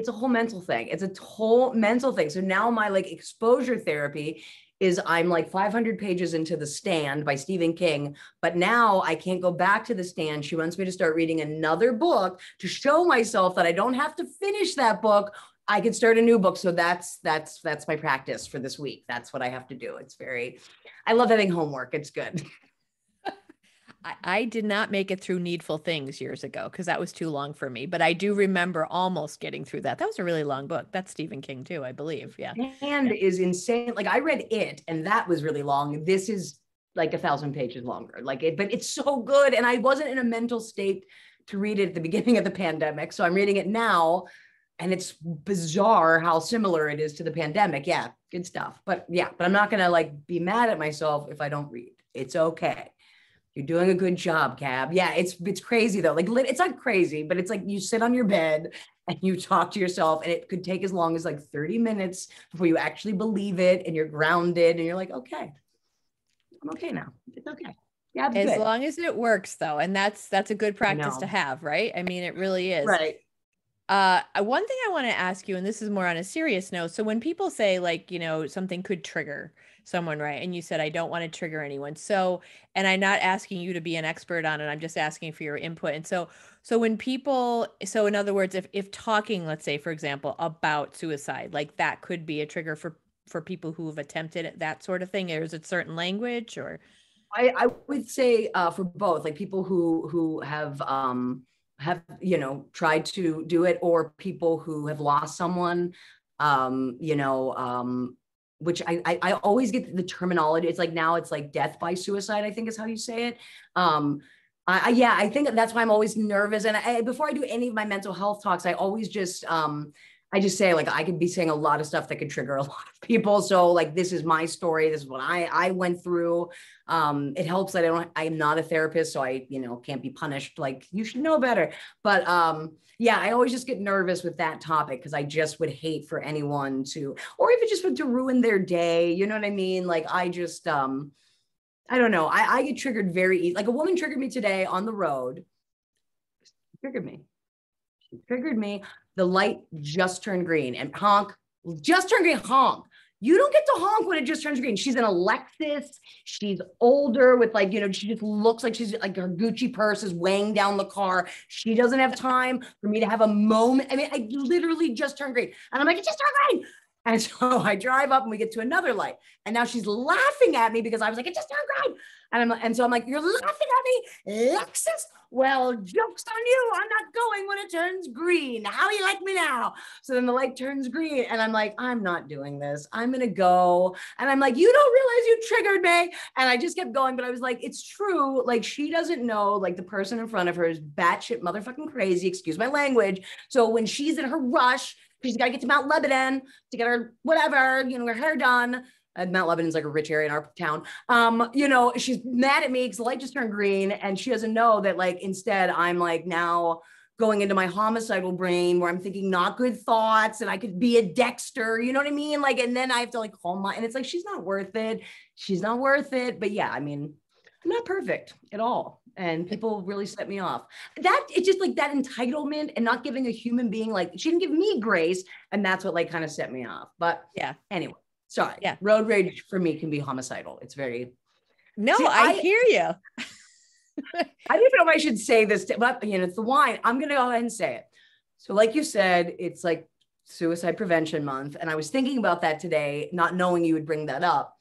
a whole mental thing. It's a whole mental thing. So now my like exposure therapy is, I'm like 500 pages into The Stand by Stephen King, but now I can't go back to The Stand. She wants me to start reading another book to show myself that I don't have to finish that book. I can start a new book. So that's my practice for this week. That's what I have to do. I love having homework. It's good. I did not make it through Needful Things years ago because that was too long for me. But I do remember almost getting through that. That was a really long book. That's Stephen King too, I believe. Yeah. And is insane. Like, I read it, and that was really long. This is like 1,000 pages longer. But it's so good. And I wasn't in a mental state to read it at the beginning of the pandemic. So I'm reading it now, and it's bizarre how similar it is to the pandemic. Yeah, good stuff. But I'm not gonna like be mad at myself if I don't read. It's okay. You're doing a good job, Gab. Yeah, it's crazy though. Like, it's not crazy, but it's like you sit on your bed and you talk to yourself, and it could take as long as like 30 minutes before you actually believe it, and you're grounded, and you're like, okay, I'm okay now. It's okay. Gab's As good. long as it works though. And that's a good practice to have, right? I mean, it really is. Right. One thing I want to ask you, and this is more on a serious note. So when people say like, something could trigger someone, right? And you said, I don't want to trigger anyone. So, and I'm not asking you to be an expert on it. I'm just asking for your input. And so when people, so in other words, if talking, let's say, for example, about suicide, like that could be a trigger for people who have attempted it, that sort of thing, or is it certain language or? I would say for both, like people who have tried to do it, or people who have lost someone, which I always get the terminology. It's like now it's like death by suicide, I think is how you say it. I think that's why I'm always nervous. And before I do any of my mental health talks, I just say, like, I could be saying a lot of stuff that could trigger a lot of people. So like, this is my story. This is what I went through. It helps that I'm not a therapist, so I, can't be punished. Like, you should know better. But yeah, I always just get nervous with that topic because I just would hate for anyone to, or even just to ruin their day. You know what I mean? Like, I just, I don't know. I get triggered very easy. Like, a woman triggered me today on the road. Triggered me. She triggered me. The light just turned green and honk, just turned green, honk. You don't get to honk when it just turns green. She's in a Lexus. She's older with like, she just looks like she's like, her Gucci purse is weighing down the car. She doesn't have time for me to have a moment. I mean, I literally just turned green. And I'm like, it just turned green. And so I drive up and we get to another light. And now she's laughing at me because I was like, it just turned green. And so I'm like, you're laughing at me, Lexus? Well, joke's on you. I'm not going when it turns green. How do you like me now? So then the light turns green and I'm like, I'm not doing this. I'm going to go. And I'm like, you don't realize you triggered me. And I just kept going. But I was like, it's true. Like, she doesn't know, like, the person in front of her is batshit motherfucking crazy. Excuse my language. So when she's in her rush, she's got to get to Mount Lebanon to get her whatever, her hair done. Mount Lebanon's like a rich area in our town. She's mad at me because the light just turned green, and she doesn't know that, like, instead I'm like now going into my homicidal brain where I'm thinking not good thoughts and I could be a Dexter, you know what I mean? Like, and then I have to like calm my, and it's like, she's not worth it. She's not worth it. But yeah, I mean, I'm not perfect at all. And people really set me off. That it's just like that entitlement and not giving a human being, like, she didn't give me grace. And that's what like kind of set me off. But yeah, anyway. Sorry. Yeah. Road rage for me can be homicidal. It's very. No, see, I hear you. I don't even know if I should say this, but it's the wine. I'm going to go ahead and say it. So like you said, it's like Suicide Prevention Month. And I was thinking about that today, not knowing you would bring that up.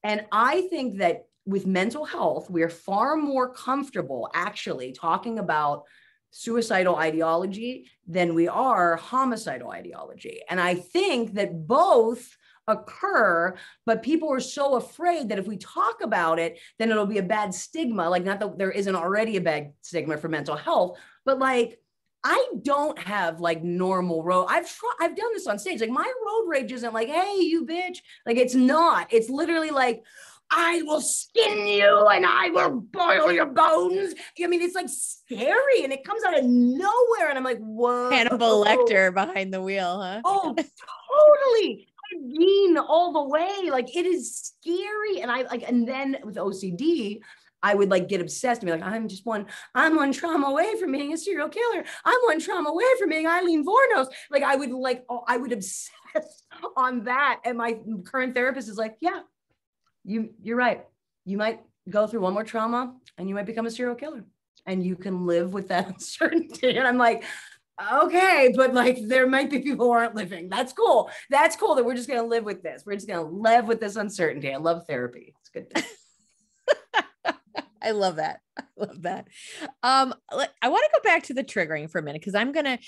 And I think that with mental health, we're far more comfortable actually talking about suicidal ideology than we are homicidal ideology. And I think that both occur, but people are so afraid that if we talk about it, then it'll be a bad stigma. Like, not that there isn't already a bad stigma for mental health, but like, I don't have like normal road. I've done this on stage. Like, my road rage isn't like, hey, you bitch. Like, it's not. It's literally like, I will skin you and I will boil your bones. I mean, it's like scary and it comes out of nowhere. And I'm like, whoa. Hannibal Lecter behind the wheel, huh? Oh, totally. Mean all the way. Like, it is scary. And I like, and then with OCD, I would like get obsessed and be like, I'm one trauma away from being a serial killer. I'm one trauma away from being Eileen Vornos. Like, I would obsess on that. And my current therapist is like, yeah, you're right. You might go through one more trauma and you might become a serial killer and you can live with that uncertainty. And I'm like, okay, but like, there might be people who aren't living. That's cool. That's cool that we're just going to live with this. We're just going to live with this uncertainty. I love therapy. It's good. I love that. I love that. I want to go back to the triggering for a minute, because I'm gonna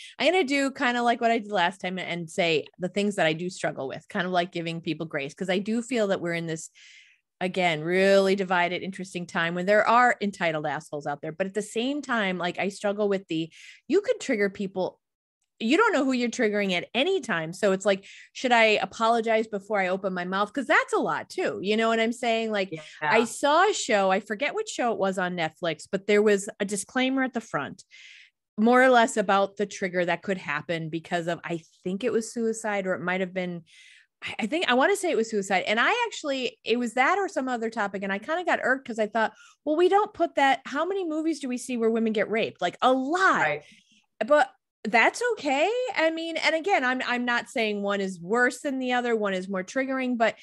do kind of like what I did last time and say the things that I do struggle with, kind of like giving people grace, because I do feel that we're in this, again, really divided, interesting time when there are entitled assholes out there. But at the same time, like, I struggle with you could trigger people. You don't know who you're triggering at any time. So it's like, should I apologize before I open my mouth? Because that's a lot too. You know what I'm saying? Like, yeah. I saw a show, I forget which show it was on Netflix, but there was a disclaimer at the front, more or less about the trigger that could happen because of, I think it was suicide, or it might've been, I want to say it was suicide. And it was that or some other topic. And I kind of got irked because I thought, well, we don't put that. How many movies do we see where women get raped? Like, a lot. Right. But that's okay. I mean, and again, I'm not saying one is worse than the other, one is more triggering, but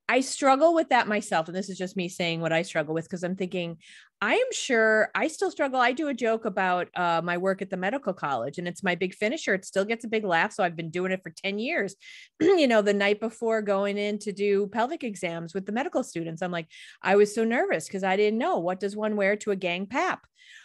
I struggle with that myself. And this is just me saying what I struggle with, because I'm thinking, I am sure I still struggle. I do a joke about my work at the medical college, and it's my big finisher. It still gets a big laugh. So I've been doing it for 10 years. You know, the night before going in to do pelvic exams with the medical students, I'm like, I was so nervous because I didn't know, what does one wear to a gang pap?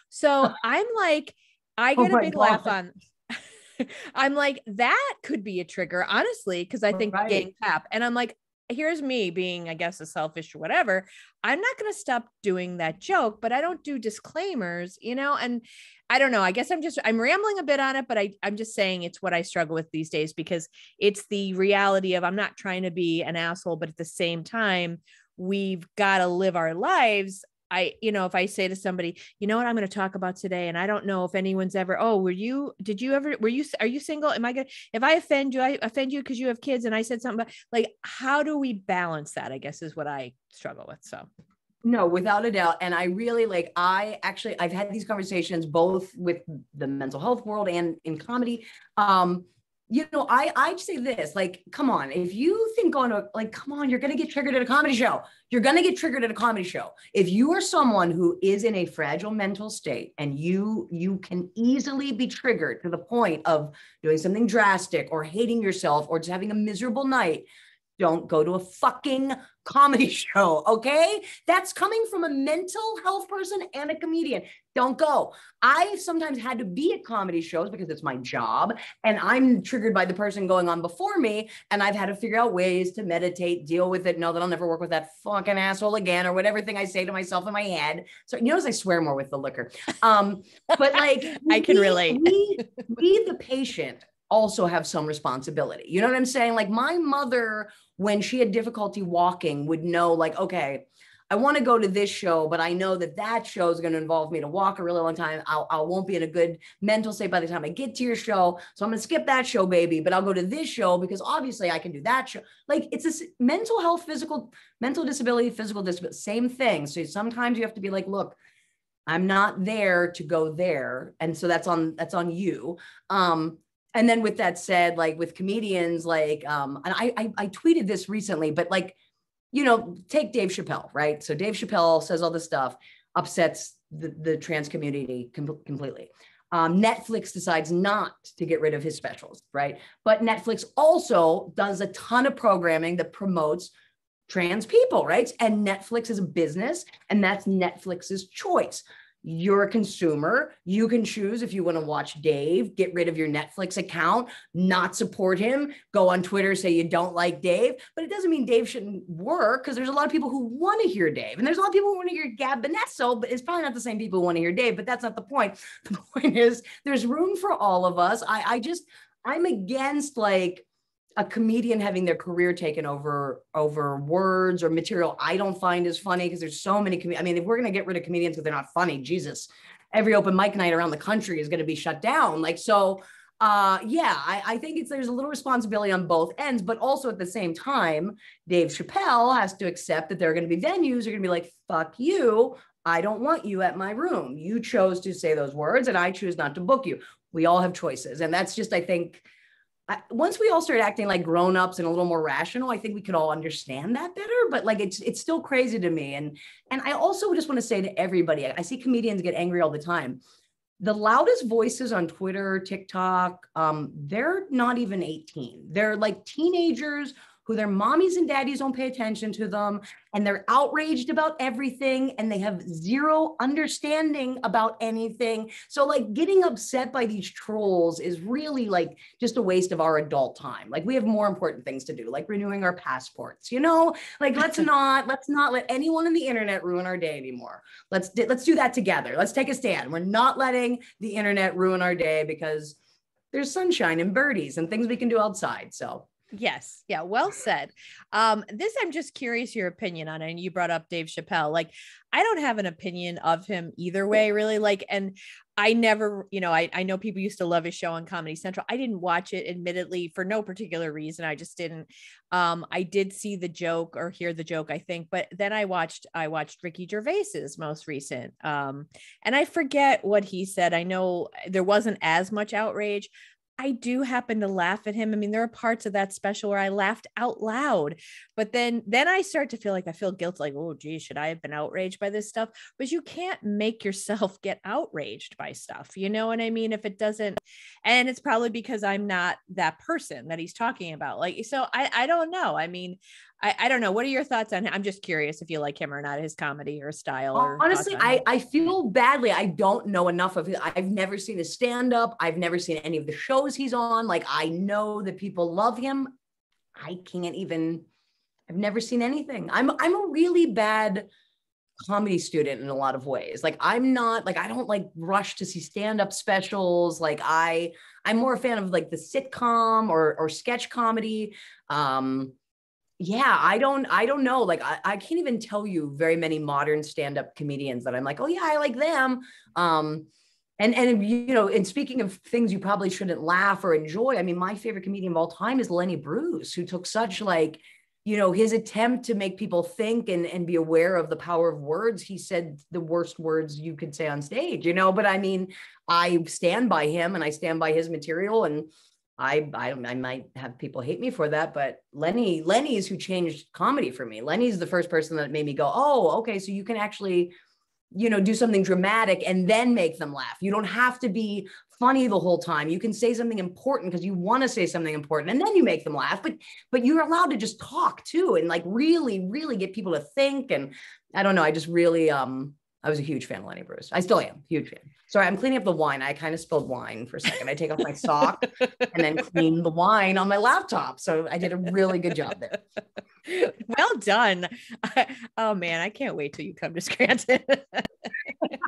So I'm like, I Oh get a my big laugh God. on. I'm like, that could be a trigger, honestly, because I think Right. gang pap. And I'm like, here's me being, I guess, a selfish or whatever. I'm not going to stop doing that joke, but I don't do disclaimers, you know? And I don't know. I guess I'm rambling a bit on it, but I'm just saying it's what I struggle with these days, because it's the reality of, I'm not trying to be an asshole, but at the same time, we've got to live our lives. If I say to somebody, you know what I'm going to talk about today, and I don't know if anyone's ever, oh, are you single? Am I going to, if I offend you because you have kids and I said something about, like, how do we balance that? I guess is what I struggle with. So. No, without a doubt. And I really I've had these conversations both with the mental health world and in comedy. I'd say this, like, come on, if you think come on, you're going to get triggered at a comedy show. You're going to get triggered at a comedy show. If you are someone who is in a fragile mental state and you can easily be triggered to the point of doing something drastic or hating yourself or just having a miserable night, don't go to a fucking comedy show, okay? That's coming from a mental health person and a comedian. Don't go. I sometimes had to be at comedy shows because it's my job, and I'm triggered by the person going on before me, and I've had to figure out ways to meditate, deal with it, know that I'll never work with that fucking asshole again, or whatever thing I say to myself in my head. So you notice I swear more with the liquor. But like I can relate. we the patient also have some responsibility. You know what I'm saying? Like my mother, when she had difficulty walking, would know, like, okay, I want to go to this show, but I know that show is going to involve me to walk a really long time. I won't be in a good mental state by the time I get to your show. So I'm going to skip that show, baby, but I'll go to this show because obviously I can do that show. Like it's this mental health, mental disability, physical disability, same thing. So sometimes you have to be like, look, I'm not there to go there. And so that's on you. And then with that said, like with comedians, like, and I tweeted this recently, but like, take Dave Chappelle, right? So Dave Chappelle says all this stuff, upsets the trans community completely. Netflix decides not to get rid of his specials, right? But Netflix also does a ton of programming that promotes trans people, right? And Netflix is a business, and that's Netflix's choice. You're a consumer. You can choose if you want to watch Dave, get rid of your Netflix account, not support him, go on Twitter, say you don't like Dave. But it doesn't mean Dave shouldn't work, because there's a lot of people who want to hear Dave. And there's a lot of people who want to hear Gab Bonesso, but it's probably not the same people who want to hear Dave. But that's not the point. The point is there's room for all of us. I'm against like a comedian having their career taken over words or material I don't find as funny, because there's so many. I mean, if we're going to get rid of comedians because they're not funny, Jesus, every open mic night around the country is going to be shut down. Like, so I think there's a little responsibility on both ends, but also at the same time, Dave Chappelle has to accept that there are going to be venues are going to be like, fuck you. I don't want you at my room. You chose to say those words and I choose not to book you. We all have choices. And that's just, I think, once we all start acting like grown-ups and a little more rational, I think we could all understand that better. But like, it's still crazy to me. And I also just want to say to everybody, I see comedians get angry all the time. The loudest voices on Twitter, TikTok, they're not even 18. They're like teenagers who their mommies and daddies don't pay attention to them, and they're outraged about everything, and they have zero understanding about anything. So like getting upset by these trolls is really like just a waste of our adult time. Like we have more important things to do, like renewing our passports, like let's not let anyone on the internet ruin our day anymore. Let's do that together. Let's take a stand. We're not letting the internet ruin our day, because there's sunshine and birdies and things we can do outside. So Yes. Yeah. Well said. This, I'm just curious your opinion on it. And you brought up Dave Chappelle. Like, I don't have an opinion of him either way, really. Like, and I never, I know people used to love his show on Comedy Central. I didn't watch it, admittedly, for no particular reason. I just didn't. I did see the joke or hear the joke, I think, but then I watched Ricky Gervais's most recent. And I forget what he said. I know there wasn't as much outrage. I do happen to laugh at him. I mean, there are parts of that special where I laughed out loud, but then I start to feel like I feel guilt, like, oh, geez, should I have been outraged by this stuff? But you can't make yourself get outraged by stuff. You know what I mean? If it doesn't, and it's probably because I'm not that person that he's talking about. Like, so I don't know. I mean, I don't know. What are your thoughts on him? I'm just curious if you like him or not, his comedy or style. Or honestly, I feel badly. I don't know enough of it. I've never seen his stand-up. I've never seen any of the shows he's on. Like, I know that people love him. I've never seen anything. I'm a really bad comedy student in a lot of ways. Like, I'm not like, I don't like rush to see stand-up specials. Like, I'm more a fan of like the sitcom or sketch comedy. Yeah, I don't know. Like, I can't even tell you very many modern stand-up comedians that I'm like, oh yeah, I like them. And and speaking of things you probably shouldn't laugh or enjoy, I mean, my favorite comedian of all time is Lenny Bruce, who took such like, his attempt to make people think and be aware of the power of words. He said the worst words you could say on stage, but I mean, I stand by him and I stand by his material, and I might have people hate me for that, but Lenny's who changed comedy for me. Lenny's the first person that made me go, oh, okay, so you can actually, do something dramatic and then make them laugh. You don't have to be funny the whole time. You can say something important because you want to say something important, and then you make them laugh. But you're allowed to just talk too, and like really, really get people to think. And I don't know, I just really I was a huge fan of Lenny Bruce. I still am, huge fan. Sorry, I'm cleaning up the wine. I kind of spilled wine for a second. I take off my sock and then clean the wine on my laptop. So I did a really good job there. Well done. Oh man, I can't wait till you come to Scranton.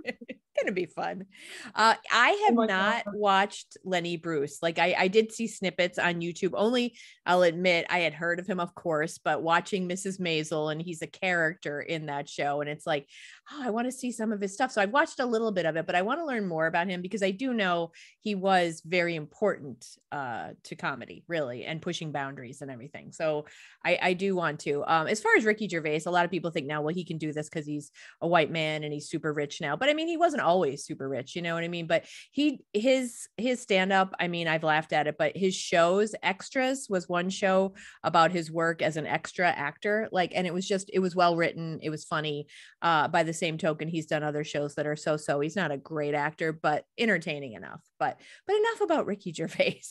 It's gonna be fun. I have not watched Lenny Bruce. Like, I did see snippets on YouTube. Only, I'll admit, I had heard of him, of course, but watching Mrs. Maisel, and he's a character in that show, and it's like, oh, I want to see some of his stuff. So I've watched a little bit of it, but I want to learn more about him because I do know he was very important to comedy, really, and pushing boundaries and everything. So I do want to. As far as Ricky Gervais, a lot of people think now, well, he can do this because he's a white man and he's super rich now. But I mean, he wasn't always super rich, you know what I mean? But his stand-up, I mean, I've laughed at it, but his shows, Extras was one show about his work as an extra actor. Like, and it was well written. It was funny. By the same token, he's done other shows that are so. He's not a great actor, but entertaining enough. But enough about Ricky Gervais.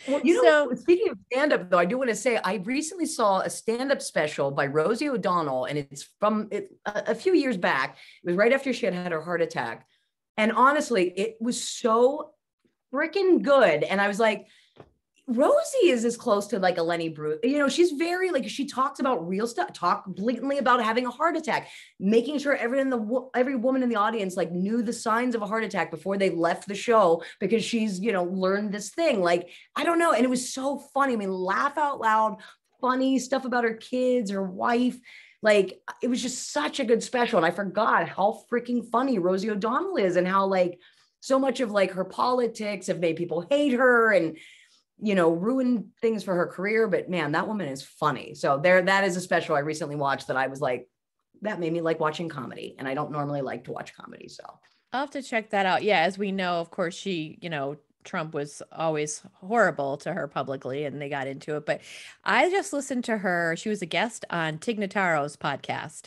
Well, speaking of stand-up, though, I do want to say I recently saw a stand-up special by Rosie O'Donnell, and it's from a few years back. It was right after she had her heart attack. And honestly, it was so freaking good. And I was like, Rosie is as close to like a Lenny Bruce. She's very like, she talks about real stuff, talk blatantly about having a heart attack, making sure every woman in the audience like knew the signs of a heart attack before they left the show because she's, learned this thing. Like, I don't know. And it was so funny. I mean, laugh out loud, funny stuff about her kids, her wife. Like, it was just such a good special. And I forgot how freaking funny Rosie O'Donnell is and how like so much of like her politics have made people hate her and, ruin things for her career. But man, that woman is funny. So that is a special I recently watched that I was like, that made me like watching comedy. And I don't normally like to watch comedy. So I'll have to check that out. Yeah. As we know, of course, she, Trump was always horrible to her publicly and they got into it. But I just listened to her. She was a guest on Tig Notaro's podcast,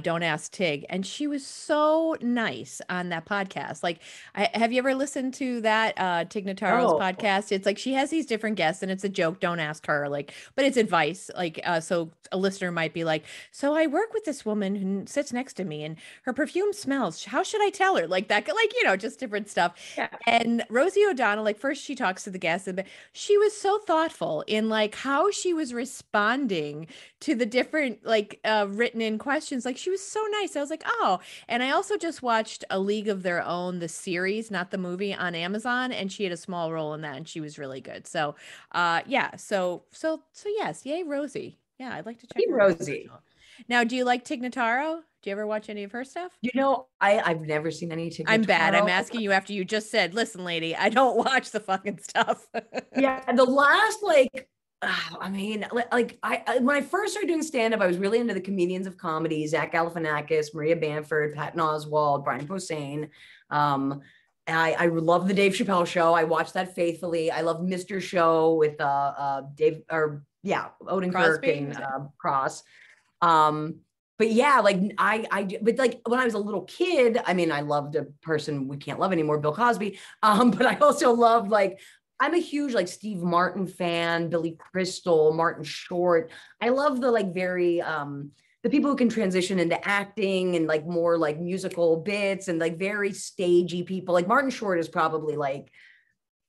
Don't Ask Tig. And she was so nice on that podcast. Like, have you ever listened to that Tig Notaro's podcast? It's like she has these different guests and it's a joke. Don't ask her. Like, but it's advice. Like, so a listener might be like, so I work with this woman who sits next to me and her perfume smells. How should I tell her? Like that, like, just different stuff. Yeah. And Rosie O'Donnell, like first she talks to the guests, but she was so thoughtful in like how she was responding to the different like written in questions questions. Like she was so nice. I was like, oh, and I also just watched A League of Their Own, the series, not the movie, on Amazon, and she had a small role in that, and she was really good. So, yeah. So yes, yay, Rosie. Yeah, I'd like to check Hey, her out. Rosie. Now, do you like Tig Notaro? Do you ever watch any of her stuff? I've never seen any Tig I'm bad. I'm Notaro. asking you after you just said, listen, lady, I don't watch the fucking stuff. Yeah, the last I mean, when I first started doing stand-up, I was really into the comedians of comedy: Zach Galifianakis, Maria Bamford, Patton Oswalt, Brian Posehn. I love the Dave Chappelle show. I watched that faithfully. I love Mr. Show with Dave, or yeah, Odenkirk Crosby? and Cross. But yeah, but like when I was a little kid, I mean, I loved a person we can't love anymore, Bill Cosby. But I also loved I'm a huge Steve Martin fan, Billy Crystal, Martin Short. I love the very the people who can transition into acting and more musical bits and very stagey people. Like Martin Short is probably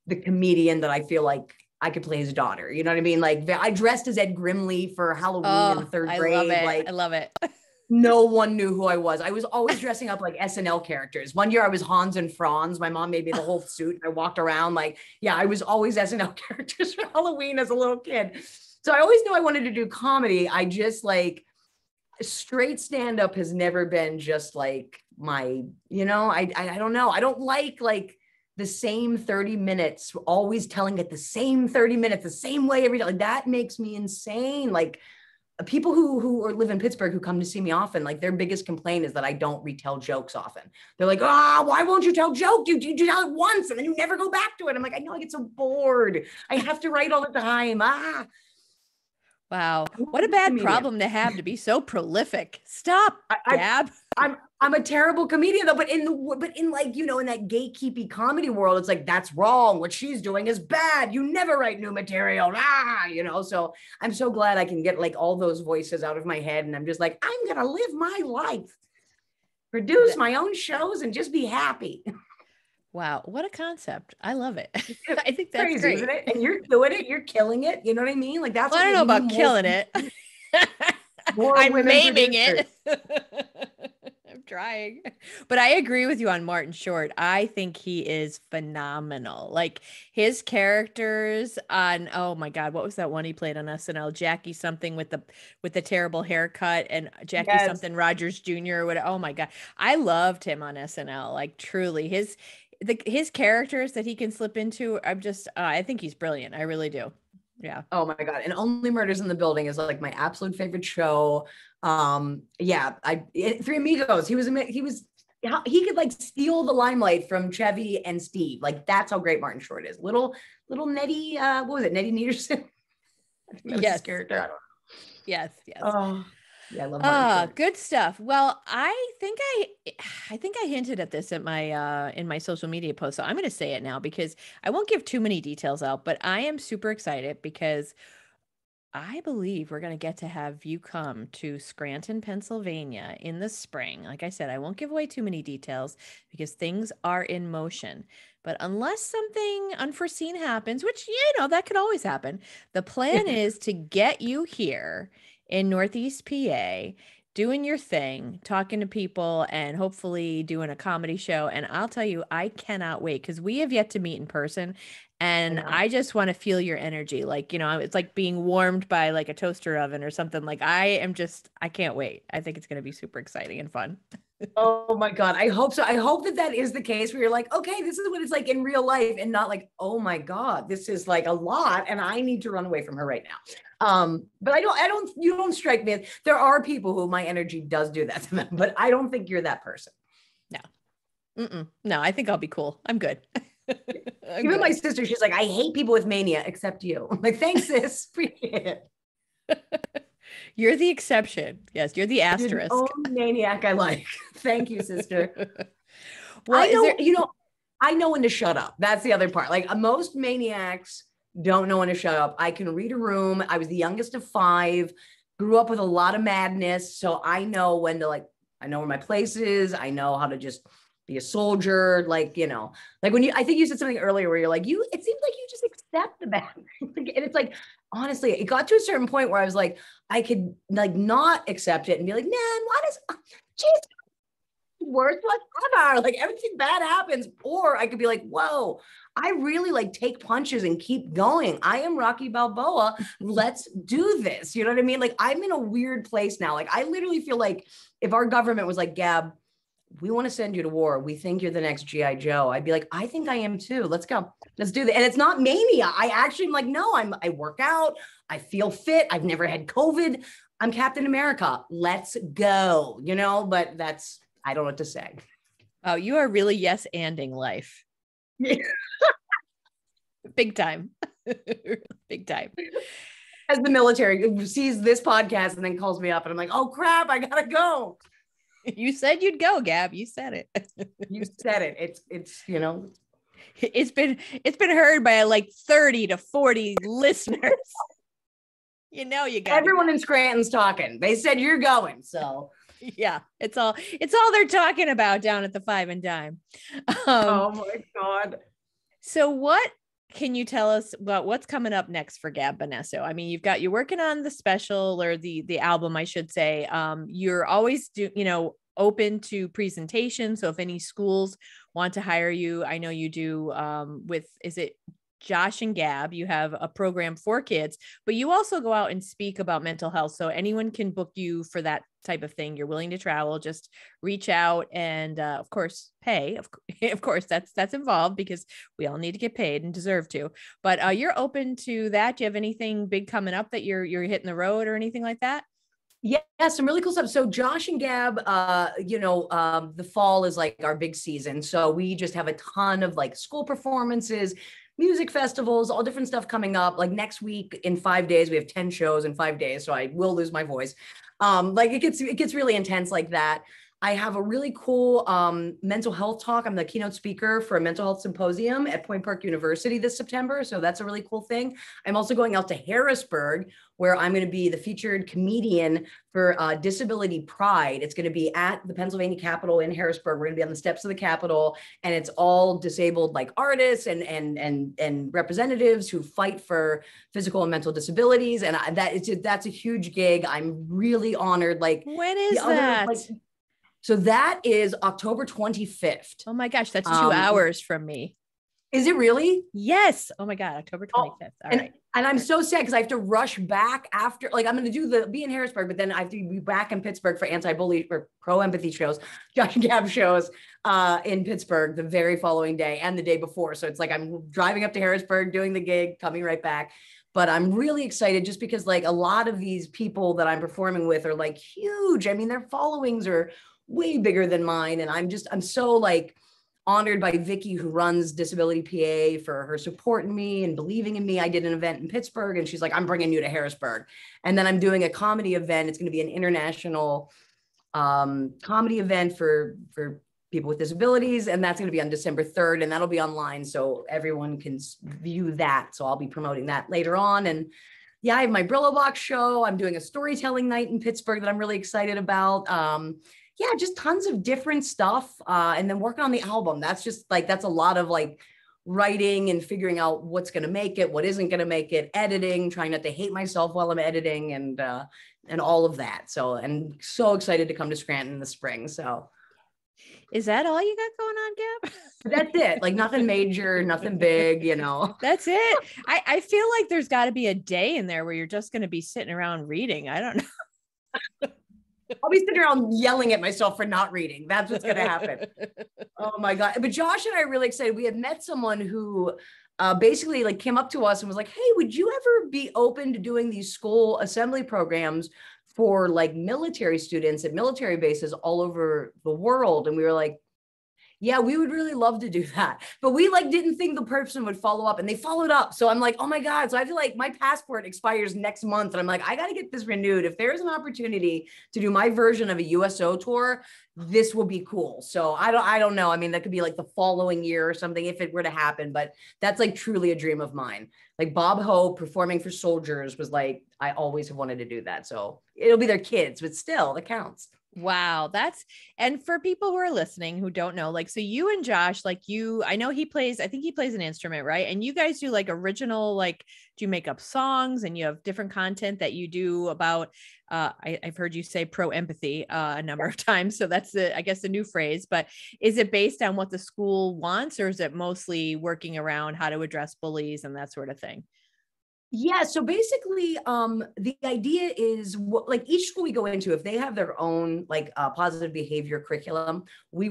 the comedian that I feel like I could play his daughter. You know what I mean? I dressed as Ed Grimley for Halloween in the third grade. Love it. I love it. No one knew who I was. I was always dressing up like SNL characters. One year I was Hans and Franz. My mom made me the whole suit. I walked around I was always SNL characters for Halloween as a little kid. So I always knew I wanted to do comedy. I just straight stand-up has never been just my, I don't know. I don't like the same 30 minutes, always telling it the same 30 minutes, the same way every day. That makes me insane. People who live in Pittsburgh who come to see me often, their biggest complaint is that I don't retell jokes often. They're like, why won't you tell jokes? You tell it once and then you never go back to it. I'm like, I know, I get so bored. I have to write all the time. Wow. What a bad problem to have, to be so prolific. Stop, Gab. I'm a terrible comedian though, but in in that gatekeepy comedy world, it's that's wrong. What she's doing is bad. You never write new material. So I'm so glad I can get all those voices out of my head. And I'm just I'm going to live my life, produce my own shows and just be happy. Wow. What a concept. I love it. I think that's crazy, great. isn't it? And you're doing it. You're killing it. You know what I mean? That's I don't know about killing it. I'm maiming it. I'm trying. But I agree with you on Martin Short. I think he is phenomenal. His characters on, oh my God, what was that one he played on SNL? Jackie something with the terrible haircut, and Jackie something Rogers Jr. Oh my God. I loved him on SNL. Truly his characters that he can slip into. I think he's brilliant. I really do. Yeah. Oh my God. And Only Murders in the Building is my absolute favorite show. Yeah. Three Amigos. He could steal the limelight from Chevy and Steve. That's how great Martin Short is. Little Nettie, what was it? Nettie Neederson? I think that was his character. I don't know. Yes. Oh, yeah, I love Martin Short. Good stuff. Well, I think I hinted at this at my in my social media post. So I'm going to say it now because I won't give too many details out, but I am super excited because I believe we're going to get to have you come to Scranton, Pennsylvania in the spring. Like I said, I won't give away too many details because things are in motion. But unless something unforeseen happens, which, that could always happen, the plan is to get you here in Northeast PA, doing your thing, talking to people, and hopefully doing a comedy show. And I'll tell you, I cannot wait because we have yet to meet in person. And I just want to feel your energy. It's like being warmed by a toaster oven or something. I can't wait. I think it's going to be super exciting and fun. Oh my God. I hope so. I hope that is the case where you're okay, this is what it's like in real life, and not oh my God, this is a lot and I need to run away from her right now. But you don't strike me. There are people who my energy does do that to them, but I don't think you're that person. No. No, I think I'll be cool. I'm good. Even my sister, she's I hate people with mania except you. I'm thanks, sis. Appreciate it. You're the exception. Yes, you're the asterisk. You're the only maniac I like. Thank you, sister. Well, I know when to shut up. That's the other part. Most maniacs don't know when to shut up. I can read a room. I was the youngest of 5, grew up with a lot of madness. So I know when to I know where my place is. I know how to just be a soldier, like, like when I think you said something earlier where you're like, it seems like you just accept the bad. And it's like, honestly, it got to a certain point where I was like, I could like not accept it and be like, man, why does, geez, worst whatever, like everything bad happens. Or I could be like, whoa, I really like take punches and keep going. I am Rocky Balboa. Let's do this. You know what I mean? Like I'm in a weird place now. Like I literally feel like if our government was like, Gab, we want to send you to war. We think you're the next G.I. Joe. I'd be like, I think I am too. Let's go. Let's do that. And it's not mania. I actually am like, no, I work out. I feel fit. I've never had COVID. I'm Captain America. Let's go, but I don't know what to say. Oh, you are really yes-anding life. Big time. Big time. As the military sees this podcast and then calls me up and I'm like, oh crap, I gotta go. You said you'd go, Gab. You said it. You said it. It's it's been heard by like 30 to 40 listeners. You got everyone in Scranton's talking. They said you're going. So yeah, it's all they're talking about down at the Five and Dime. Oh my God. So what can you tell us about what's coming up next for Gab Bonesso? I mean, you're working on the special or the album, I should say. You're always open to presentations. So if any schools want to hire you, I know you do is it Josh and Gab, you have a program for kids, but you also go out and speak about mental health. So anyone can book you for that type of thing. You're willing to travel, just reach out and of course pay. Of course that's involved because we all need to get paid and deserve to, but you're open to that. Do you have anything big coming up that you're hitting the road or anything like that? Yeah, some really cool stuff. So Josh and Gab, the fall is like our big season. So we just have a ton of like school performances, music festivals, all different stuff coming up. Like next week in 5 days, we have 10 shows in 5 days. So I will lose my voice. Like it gets really intense like that. I have a really cool mental health talk. I'm the keynote speaker for a mental health symposium at Point Park University this September. So that's a really cool thing. I'm also going out to Harrisburg, where I'm going to be the featured comedian for Disability Pride. It's going to be at the Pennsylvania Capitol in Harrisburg. We're going to be on the steps of the Capitol, and it's all disabled like artists and representatives who fight for physical and mental disabilities. And that's a huge gig. I'm really honored. Like, when is that? So that is October 25th. Oh my gosh, that's 2 hours from me. Is it really? Yes. Oh my God, October 25th. All right. And I'm so sad because I have to rush back after, like I'm going to be in Harrisburg, but then I have to be back in Pittsburgh for anti-bully or pro-empathy shows, Josh and Gab shows in Pittsburgh the very following day and the day before. So it's like I'm driving up to Harrisburg, doing the gig, coming right back. But I'm really excited just because like a lot of these people that I'm performing with are like huge. I mean, their followings are way bigger than mine. And I'm so like honored by Vicky, who runs Disability PA, for her supporting me and believing in me. I did an event in Pittsburgh and she's like, I'm bringing you to Harrisburg. And then I'm doing a comedy event. It's going to be an international comedy event for people with disabilities. And that's going to be on December 3rd, and that'll be online. So everyone can view that. So I'll be promoting that later on. And yeah, I have my Brillo Box show. I'm doing a storytelling night in Pittsburgh that I'm really excited about. Yeah, just tons of different stuff. And then working on the album. That's just like, that's a lot of like writing and figuring out what's going to make it, what isn't going to make it, editing, trying not to hate myself while I'm editing and all of that. So, and so excited to come to Scranton in the spring. So. Is that all you got going on, Gab? That's it. Like nothing major, nothing big, That's it. I feel like there's got to be a day in there where you're just going to be sitting around reading. I don't know. I'll be sitting around yelling at myself for not reading. That's what's going to happen. Oh my God. But Josh and I are really excited. We had met someone who basically like came up to us and was like, hey, would you ever be open to doing these school assembly programs for like military students at military bases all over the world? And we were like, yeah, we would really love to do that. But we like didn't think the person would follow up, and they followed up. So I'm like, oh my God. So I feel like my passport expires next month. And I'm like, I got to get this renewed. If there's an opportunity to do my version of a USO tour, this will be cool. So I don't know. I mean, that could be like the following year or something if it were to happen, but that's like truly a dream of mine. Like Bob Hope performing for soldiers was like, I always have wanted to do that. So it'll be their kids, but still that counts. Wow. And for people who are listening who don't know, like, so you and Josh, like I know I think he plays an instrument, right? And you guys do like original, like, do you make up songs and you have different content that you do about, I've heard you say pro empathy a number of times. So that's I guess the new phrase, but is it based on what the school wants, or is it mostly working around how to address bullies and that sort of thing? Yeah, so basically, the idea is like each school we go into, if they have their own like positive behavior curriculum, we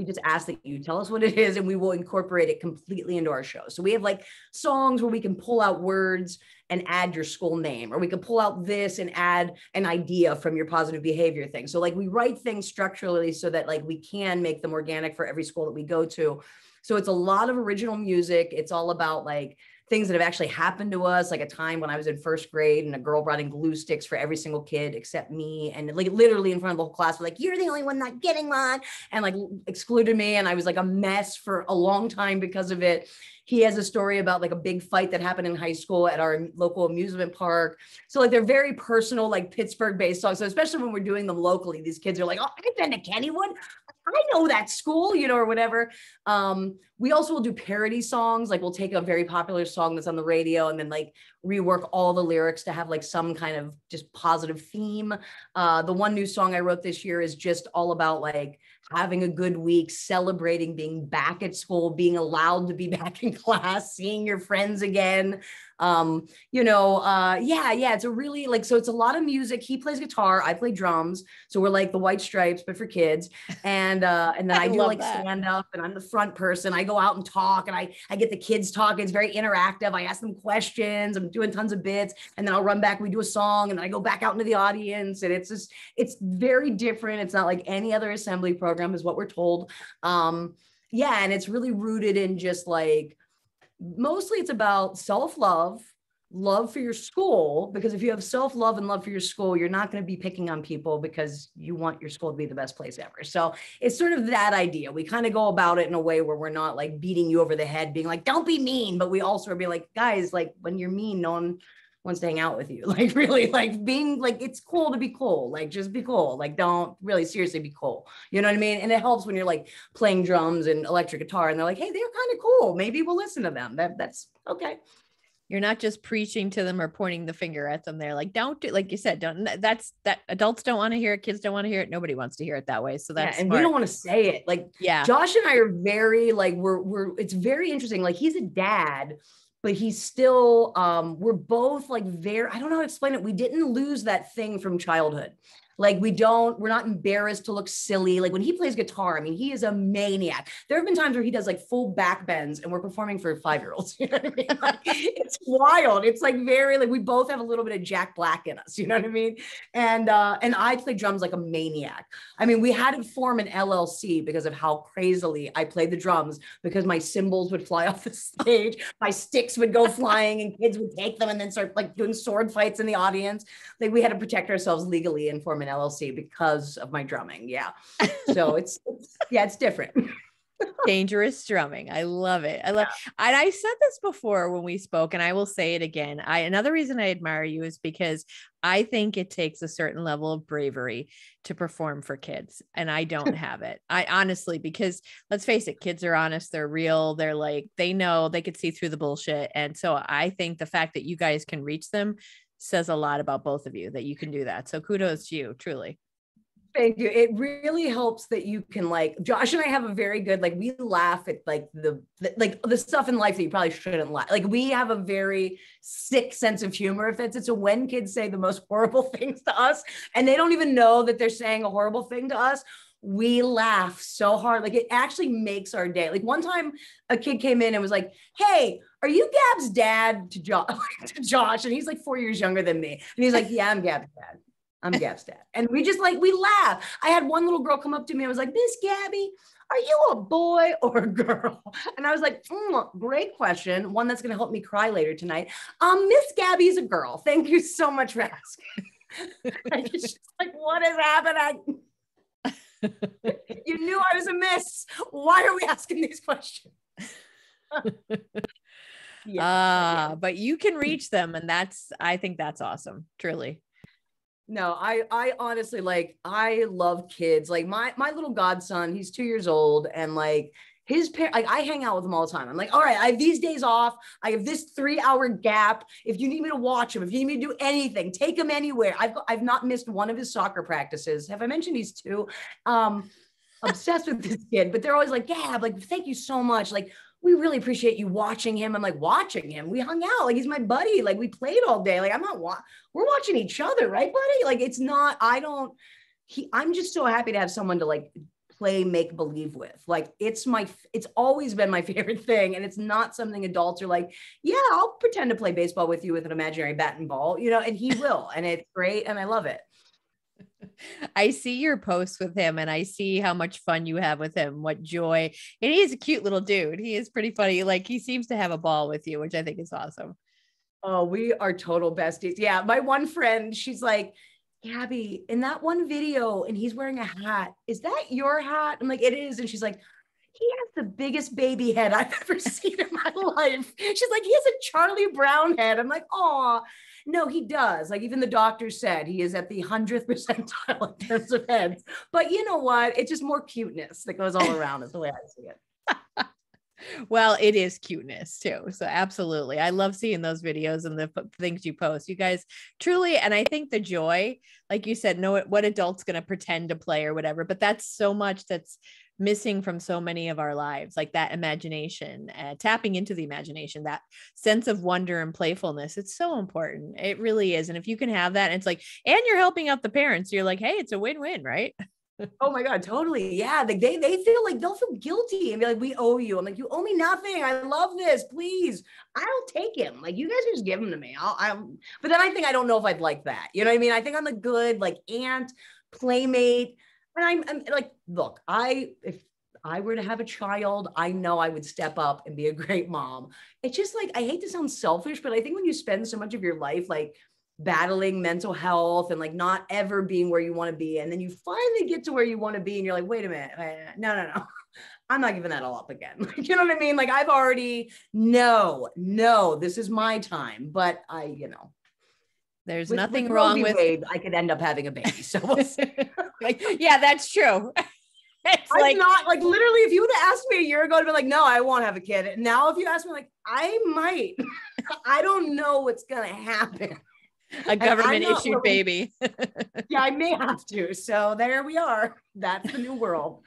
just ask that you tell us what it is and we will incorporate it completely into our show. So we have like songs where we can pull out words and add your school name, or we can pull out this and add an idea from your positive behavior thing. So like we write things structurally so that like we can make them organic for every school that we go to. So it's a lot of original music. It's all about like things that have actually happened to us, like a time when I was in first grade and a girl brought in glue sticks for every single kid except me. And like literally in front of the whole class, like, you're the only one not getting one, and like excluded me. And I was like a mess for a long time because of it. He has a story about like a big fight that happened in high school at our local amusement park. So like they're very personal, like Pittsburgh based songs. So especially when we're doing them locally, these kids are like, oh, I've been to Kennywood. I know that school, you know, or whatever. We also will do parody songs. Like we'll take a very popular song that's on the radio and then like rework all the lyrics to have like some kind of just positive theme. The one new song I wrote this year is just all about like having a good week, celebrating being back at school, being allowed to be back in class, seeing your friends again. Yeah, it's a really like, so it's a lot of music. He plays guitar, I play drums. So we're like the White Stripes, but for kids. And then I do like stand up and I'm the front person. I go out and talk and I get the kids talking. It's very interactive. I ask them questions. I'm doing tons of bits and then I'll run back. We do a song and then I go back out into the audience. And it's very different. It's not like any other assembly program is what we're told. Yeah. And it's really rooted in just like, mostly it's about self-love, love for your school, because if you have self-love and love for your school, you're not going to be picking on people because you want your school to be the best place ever. So it's sort of that idea. We kind of go about it in a way where we're not like beating you over the head, being like, don't be mean. But we also are being like, guys, like when you're mean, no one wants to hang out with you. Like really like being like, it's cool to be cool. Like just be cool. Like don't really seriously be cool. You know what I mean? And it helps when you're like playing drums and electric guitar and they're like, hey, they're kind of cool. Maybe we'll listen to them. That's okay. You're not just preaching to them or pointing the finger at them. They're like, don't do, like you said, don't, that's that adults don't want to hear it. Kids don't want to hear it. Nobody wants to hear it that way. So that's and smart. we don't want to say it. Like, yeah, Josh and I are very like, it's very interesting. Like he's a dad, but he's still, we're both like very, I don't know how to explain it. We didn't lose that thing from childhood. Like we're not embarrassed to look silly. Like when he plays guitar, I mean, he is a maniac. There have been times where he does like full back bends and we're performing for 5-year-olds. You know what I mean? Like, it's wild. It's like very, like we both have a little bit of Jack Black in us. You know what I mean? And I play drums like a maniac. I mean, we had to form an LLC because of how crazily I played the drums, because my cymbals would fly off the stage, my sticks would go flying and kids would take them and then start like doing sword fights in the audience. Like we had to protect ourselves legally and form an LLC because of my drumming. Yeah. So it's different. dangerous drumming. I love it. And I said this before when we spoke, and I will say it again. Another reason I admire you is because I think it takes a certain level of bravery to perform for kids. And I don't have it. I honestly, because let's face it, kids are honest. They're real. They're like, they know they could see through the bullshit. And so I think the fact that you guys can reach them says a lot about both of you, that you can do that. So kudos to you, truly. Thank you. It really helps that you can like, Josh and I have a very good, like we laugh at like the stuff in life that you probably shouldn't laugh. Like we have a very sick sense of humor. If it's so when kids say the most horrible things to us and they don't even know that they're saying a horrible thing to us, we laugh so hard. Like it actually makes our day. Like one time a kid came in and was like, hey, are you Gab's dad? To Josh. And he's like 4 years younger than me. And he's like, yeah, I'm Gab's dad. I'm Gab's dad. And we just like, we laugh. I had one little girl come up to me and was like, Miss Gabby, are you a boy or a girl? And I was like, great question. One that's going to help me cry later tonight. Miss Gabby's a girl. Thank you so much for asking. Like, it's just like, what is happening? You knew I was a miss. Why are we asking these questions? But you can reach them. And I think that's awesome. Truly. No, I honestly like, I love kids. Like my little godson, he's 2 years old, and like his parent, like I hang out with him all the time. I'm like, all right, I have these days off. I have this 3 hour gap. If you need me to watch him, if you need me to do anything, take him anywhere. I've not missed one of his soccer practices. Have I mentioned he's two? Obsessed with this kid, but they're always like, yeah, like, thank you so much. Like, we really appreciate you watching him. I'm like, watching him. We hung out. Like, he's my buddy. Like, we played all day. Like, we're watching each other, right, buddy? Like, it's not, I'm just so happy to have someone to like play make believe with. Like, it's always been my favorite thing. And it's not something adults are like, yeah, I'll pretend to play baseball with you with an imaginary bat and ball, and he will. And it's great. And I love it. I see your posts with him and I see how much fun you have with him, what joy. And he is a cute little dude. He is pretty funny. Like he seems to have a ball with you, which I think is awesome. Oh, we are total besties. Yeah. My one friend, she's like, Gabby, in that one video, and he's wearing a hat. Is that your hat? I'm like, it is. And she's like, he has the biggest baby head I've ever seen in my life. She's like, he has a Charlie Brown head. I'm like, oh, no, he does. Like even the doctor said he is at the 100th percentile in terms of heads. But you know what? It's just more cuteness that goes all around is the way I see it. Well, it is cuteness too. So absolutely. I love seeing those videos and the things you post. You guys truly, and I think the joy, like you said, know what adult's going to pretend to play or whatever, but that's so much that's missing from so many of our lives, like that imagination, tapping into the imagination, that sense of wonder and playfulness. It's so important. It really is. And if you can have that, and it's like, and you're helping out the parents, you're like, hey, it's a win-win, right? Oh my God, totally. Yeah. Like they feel like they'll feel guilty and be like, we owe you. I'm like, you owe me nothing. I love this. Please. I'll take him. Like you guys just give him to me. But then I think, I don't know if I'd like that. You know what I mean? I think I'm a good like aunt, playmate. And I'm like, look, if I were to have a child, I know I would step up and be a great mom. It's just like, I hate to sound selfish, but I think when you spend so much of your life, like battling mental health and like not ever being where you want to be, and then you finally get to where you want to be and you're like, wait a minute, no, I'm not giving that all up again. Like, you know what I mean? Like I've already, no, this is my time. But there's with nothing wrong with Wade, I could end up having a baby. So we'll see. Like, yeah, that's true. It's I'm like, not like, literally, if you would have asked me a year ago, I'd be like, no, I won't have a kid. Now, if you ask me, like, I might, I don't know what's going to happen. a government issued baby. Yeah, I may have to. So there we are. That's the new world.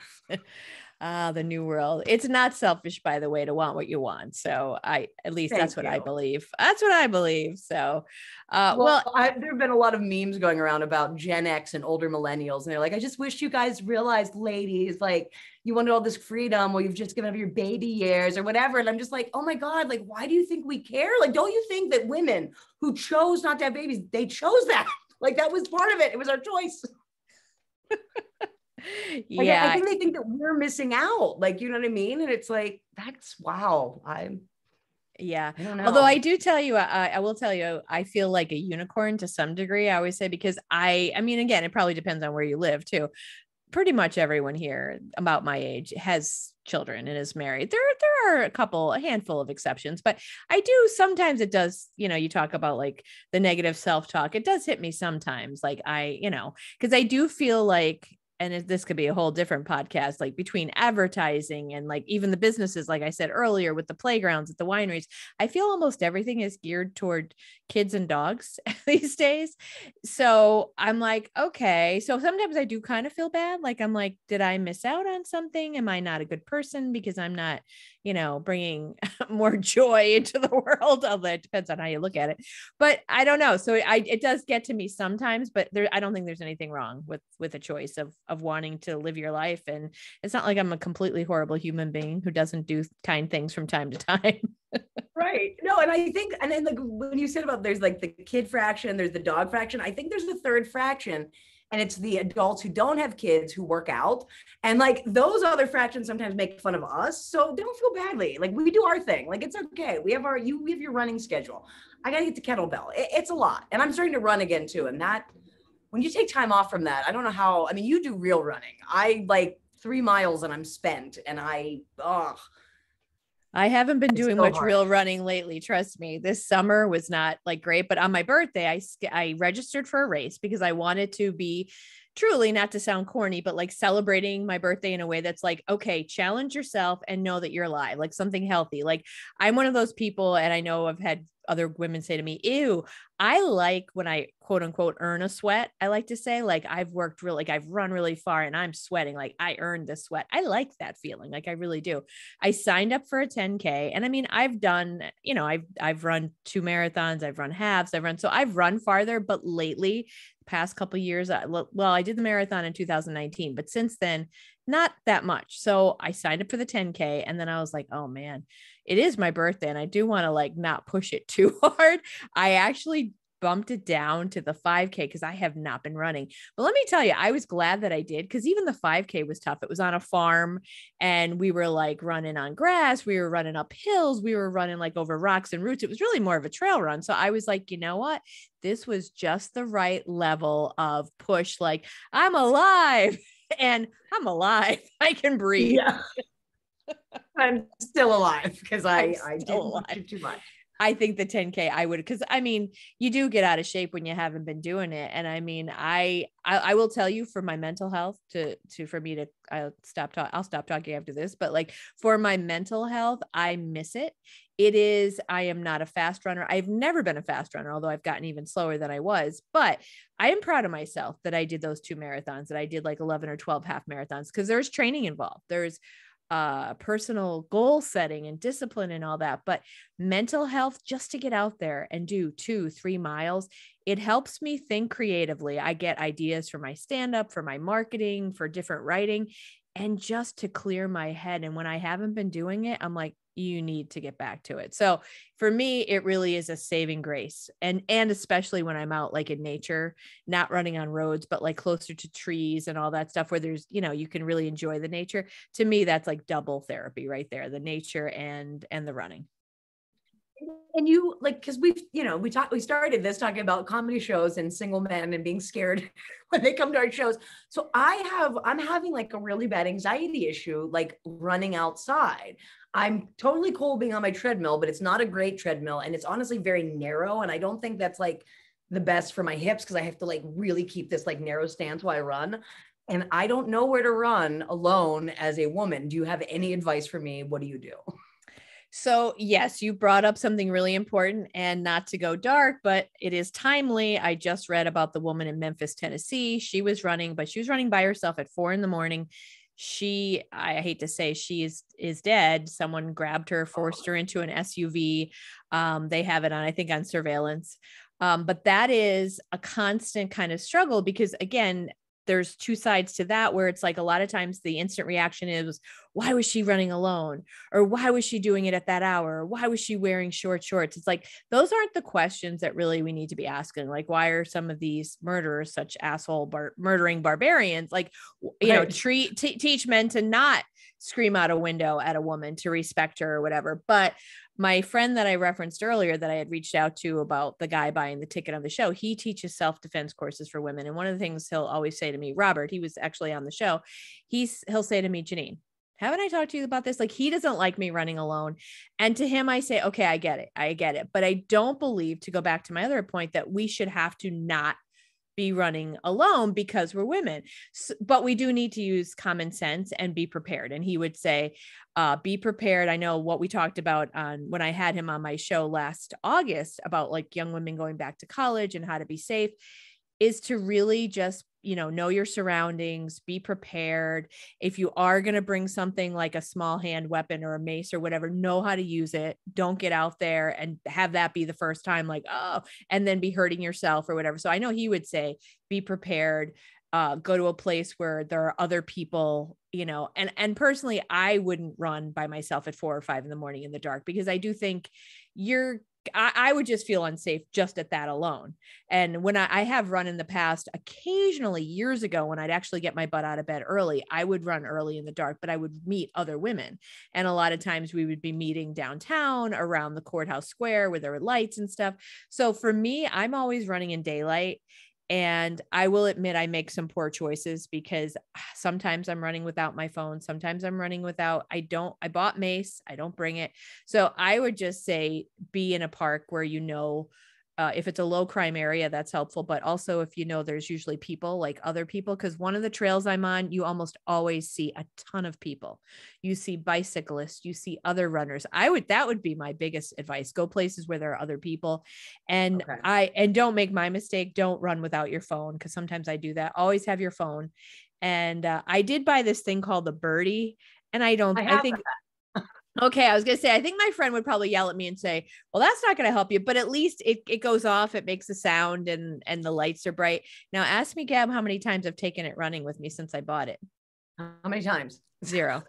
The new world. It's not selfish, by the way, to want what you want. So at least that's what I believe. That's what I believe. So, there have been a lot of memes going around about Gen X and older millennials. And they're like, I just wish you guys realized, ladies, like you wanted all this freedom, or you've just given up your baby years or whatever. And I'm just like, oh my God, like, why do you think we care? Like, don't you think that women who chose not to have babies, they chose that? Like, that was part of it. It was our choice. Yeah. I think they think that we're missing out. Like, you know what I mean? And it's like, that's wow. Yeah. I don't know. Although I do tell you, I will tell you, I feel like a unicorn to some degree. I always say, because I mean, again, it probably depends on where you live too. Pretty much everyone here about my age has children and is married. There are a handful of exceptions, but I do sometimes, it does, you talk about like the negative self-talk. It does hit me sometimes. Like because I do feel like, and this could be a whole different podcast, like between advertising and like even the businesses, like I said earlier, with the playgrounds at the wineries, I feel almost everything is geared toward kids and dogs these days. So I'm like, okay. So sometimes I do kind of feel bad. Like, I'm like, did I miss out on something? Am I not a good person because I'm not, bringing more joy into the world? Although it depends on how you look at it, but I don't know. So it does get to me sometimes, but I don't think there's anything wrong with a choice of wanting to live your life. And it's not like I'm a completely horrible human being who doesn't do kind things from time to time. Right. No, and I think, and then like when you said about there's like the kid fraction, there's the dog fraction, I think there's a third fraction, and it's the adults who don't have kids who work out. And like those other fractions sometimes make fun of us. So don't feel badly. Like we do our thing. Like it's okay. We have your running schedule. I got to get to kettlebell. It's a lot. And I'm starting to run again too. And that, when you take time off from that, I don't know how, I mean, you do real running. I like 3 miles and I'm spent, and I haven't been It's doing so much hard. real running lately. Trust me. This summer was not like great, but on my birthday, I registered for a race because I wanted to be truly, not to sound corny, but like celebrating my birthday in a way that's like, okay, challenge yourself and know that you're alive, like something healthy. Like I'm one of those people, and I know I've had other women say to me, ew, I like when I quote unquote earn a sweat. I like to say, like, I've worked really, like, I've run really far and I'm sweating. Like, I earned this sweat. I like that feeling. Like, I really do. I signed up for a 10K. And I mean, I've done, I've run 2 marathons, I've run halves, so I've run farther, but lately, past couple of years, I did the marathon in 2019, but since then, not that much. So I signed up for the 10K, and then I was like, oh man, it is my birthday and I do want to like not push it too hard. I actually bumped it down to the 5K because I have not been running. But let me tell you, I was glad that I did, because even the 5K was tough. It was on a farm and we were like running on grass. We were running up hills. We were running like over rocks and roots. It was really more of a trail run. So I was like, you know what? This was just the right level of push. Like, I'm alive and I'm alive. I can breathe. Yeah. I'm still alive because I'm I still didn't push alive. it too much. I think the 10K I would, because I mean, you do get out of shape when you haven't been doing it. And I mean, I will tell you, for my mental health, for me to, I'll stop talking after this, but like for my mental health, I miss it. I am not a fast runner. I've never been a fast runner, although I've gotten even slower than I was, but I am proud of myself that I did those 2 marathons, that I did like 11 or 12 half marathons, because there's training involved. There's personal goal setting and discipline and all that. But mental health, just to get out there and do 2-3 miles, it helps me think creatively. I get ideas for my stand up, for my marketing, for different writing, and just to clear my head. And when I haven't been doing it, I'm like, you need to get back to it. So for me, it really is a saving grace. And especially when I'm out like in nature, not running on roads, but like closer to trees and all that stuff where there's, you can really enjoy the nature. To me, that's like double therapy right there, the nature and the running. And you like, because we started this talking about comedy shows and single men and being scared when they come to our shows. So I'm having like a really bad anxiety issue, like running outside. I'm totally cool being on my treadmill, but it's not a great treadmill. And it's honestly very narrow. And I don't think that's like the best for my hips, because I have to like really keep this like narrow stance while I run. And I don't know where to run alone as a woman. Do you have any advice for me? What do you do? So, yes, you brought up something really important, and not to go dark, but it is timely. I just read about the woman in Memphis, Tennessee. She was running, but she was running by herself at 4 a.m. I hate to say, she is dead. Someone grabbed her, forced her into an SUV. They have it on, I think, on surveillance. But that is a constant kind of struggle, because again, there's two sides to that, where it's like a lot of times the instant reaction is, why was she running alone? Or why was she doing it at that hour? Or why was she wearing short shorts? It's like, those aren't the questions that really we need to be asking. Like, why are some of these murderers such murdering barbarians? Like, Right. teach men to not scream out a window at a woman, to respect her or whatever. But my friend that I referenced earlier, that I had reached out to about the guy buying the ticket on the show, he teaches self-defense courses for women. And one of the things he'll always say to me, Robert, he was actually on the show, he'll say to me, Janine, haven't I talked to you about this? Like, he doesn't like me running alone. And to him, I say, okay, I get it. But I don't believe, to go back to my other point, that we should have to not be running alone because we're women. But we do need to use common sense and be prepared. And he would say, be prepared. I know what we talked about on when I had him on my show last August about like young women going back to college and how to be safe, is to really just, know your surroundings, be prepared. If you are going to bring something like a small hand weapon or a mace or whatever, know how to use it. Don't get out there and have that be the first time, like, oh, and then be hurting yourself or whatever. So I know he would say, be prepared, go to a place where there are other people, and personally, I wouldn't run by myself at 4 or 5 a.m. in the dark, because I do think I would just feel unsafe just at that alone. And when I have run in the past, occasionally years ago, when I'd actually get my butt out of bed early, I would run early in the dark, but I would meet other women. And a lot of times we would be meeting downtown around the courthouse square where there were lights and stuff. So for me, I'm always running in daylight. And I will admit I make some poor choices because sometimes I'm running without my phone. Sometimes I'm running without, I bought mace. I don't bring it. So I would just say be in a park where, if it's a low crime area, that's helpful. But also if there's usually people, like other people, because one of the trails I'm on, you almost always see a ton of people. You see bicyclists, you see other runners. That would be my biggest advice. Go places where there are other people. And don't make my mistake. Don't run without your phone, because sometimes I do that. Always have your phone. And I did buy this thing called the Birdie. And I think okay, I was going to say, I think my friend would probably yell at me and say, well, that's not going to help you, but at least it goes off, it makes a sound, and the lights are bright. Now ask me, Gab, how many times I've taken it running with me since I bought it. How many times? 0.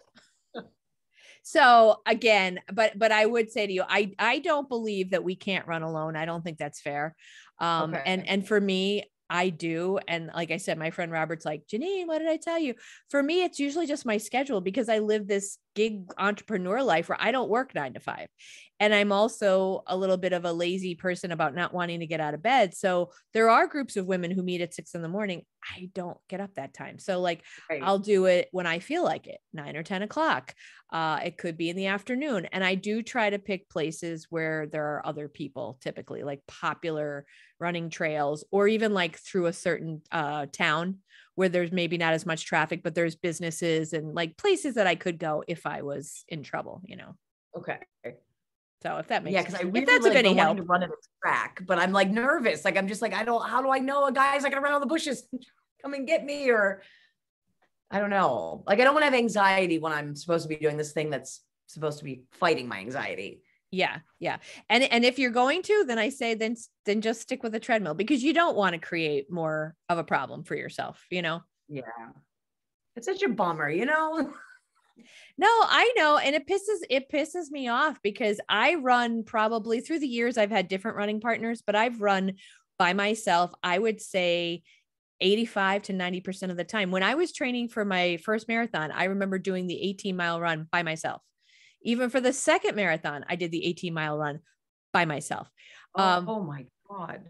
So again, but I would say to you, I don't believe that we can't run alone. I don't think that's fair. And for me, I do. And like I said, my friend Robert's like, Janine, what did I tell you? For me, it's usually just my schedule, because I live this gig entrepreneur life where I don't work 9 to 5. And I'm also a little bit of a lazy person about not wanting to get out of bed. So there are groups of women who meet at 6 a.m. I don't get up that time. So I'll do it when I feel like it, 9 or 10 o'clock. It could be in the afternoon. And I do try to pick places where there are other people, typically like popular running trails, or even like through a certain town where there's maybe not as much traffic, but there's businesses and like places that I could go if I was in trouble, Okay. So if that makes because I really if that's of any help, to run at a track, but I'm like nervous. Like I'm just like, how do I know a guy's not gonna run all the bushes, come and get me? Or I don't know. Like I don't want to have anxiety when I'm supposed to be doing this thing that's supposed to be fighting my anxiety. Yeah. And if you're going to, then I say, then just stick with a treadmill, because you don't want to create more of a problem for yourself, Yeah. It's such a bummer, No, I know. And it pisses me off, because I run, probably through the years, I've had different running partners, but I've run by myself, I would say 85 to 90% of the time. When I was training for my first marathon, I remember doing the 18-mile run by myself. Even for the second marathon, I did the 18-mile run by myself. Oh my God.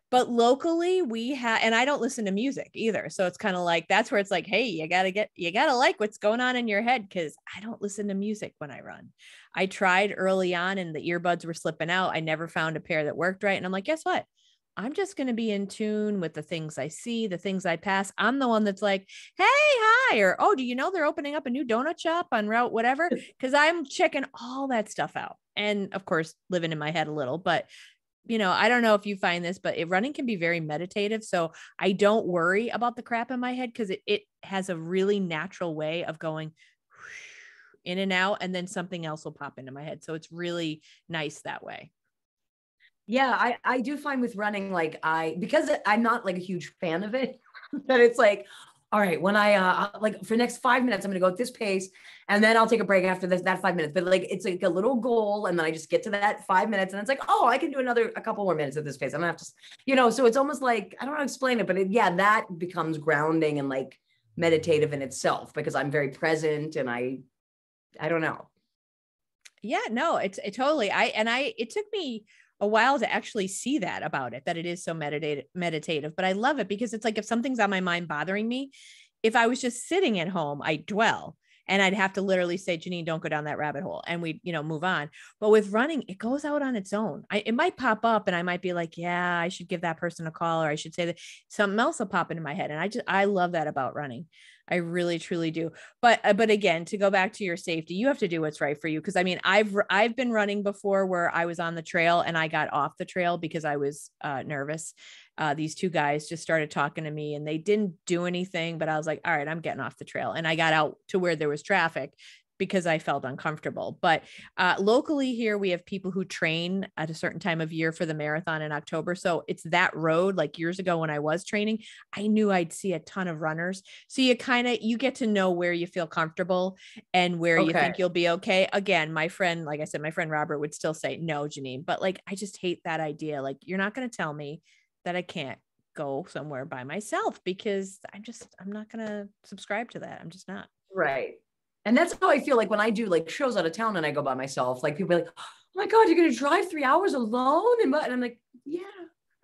But locally and I don't listen to music either. So it's kind of like, that's where it's like, hey, you gotta like what's going on in your head. Cause I don't listen to music when I run. I tried early on and the earbuds were slipping out. I never found a pair that worked right. And I'm like, guess what? I'm just going to be in tune with the things I see, the things I pass. I'm the one that's like, hey, hi, or, oh, do you know they're opening up a new donut shop on route, whatever? Cause I'm checking all that stuff out. And of course, living in my head a little, but I don't know if you find this, but running can be very meditative. So I don't worry about the crap in my head, because it has a really natural way of going in and out, and then something else will pop into my head. So it's really nice that way. Yeah, I do find with running, because I'm not like a huge fan of it, that it's like, all right, when I like for the next 5 minutes, I'm gonna go at this pace, and then I'll take a break after that 5 minutes. But like it's like a little goal, and then I just get to that 5 minutes, and it's like, oh, I can do a couple more minutes at this pace. I don't have to, so it's almost like, I don't know how to explain it, but that becomes grounding and like meditative in itself, because I'm very present, and I don't know. Yeah, no, it totally. It took me a while to actually see that about it, that it is so meditative, but I love it, because it's like, if something's on my mind bothering me, if I was just sitting at home, I dwell, and I'd have to literally say, Janine, don't go down that rabbit hole. And we, move on. But with running, it goes out on its own. It might pop up and I might be like, yeah, I should give that person a call, or I should say that something else will pop into my head. And I love that about running. I really, truly do. But again, to go back to your safety, you have to do what's right for you. Cause I mean, I've been running before where I was on the trail and I got off the trail because I was nervous. These 2 guys just started talking to me and they didn't do anything, but I was like, all right, I'm getting off the trail. And I got out to where there was traffic because I felt uncomfortable. But locally here, we have people who train at a certain time of year for the marathon in October. So it's that road. Like years ago when I was training, I knew I'd see a ton of runners. So you get to know where you feel comfortable and where you think you'll be okay. Again, like I said, my friend Robert would still say, no, Janine, but like, I just hate that idea. Like, you're not going to tell me that I can't go somewhere by myself, because I'm not going to subscribe to that. I'm just not. Right. And that's how I feel like when I do like shows out of town and I go by myself, like people are like, oh my God, you're going to drive 3 hours alone? And I'm like, yeah,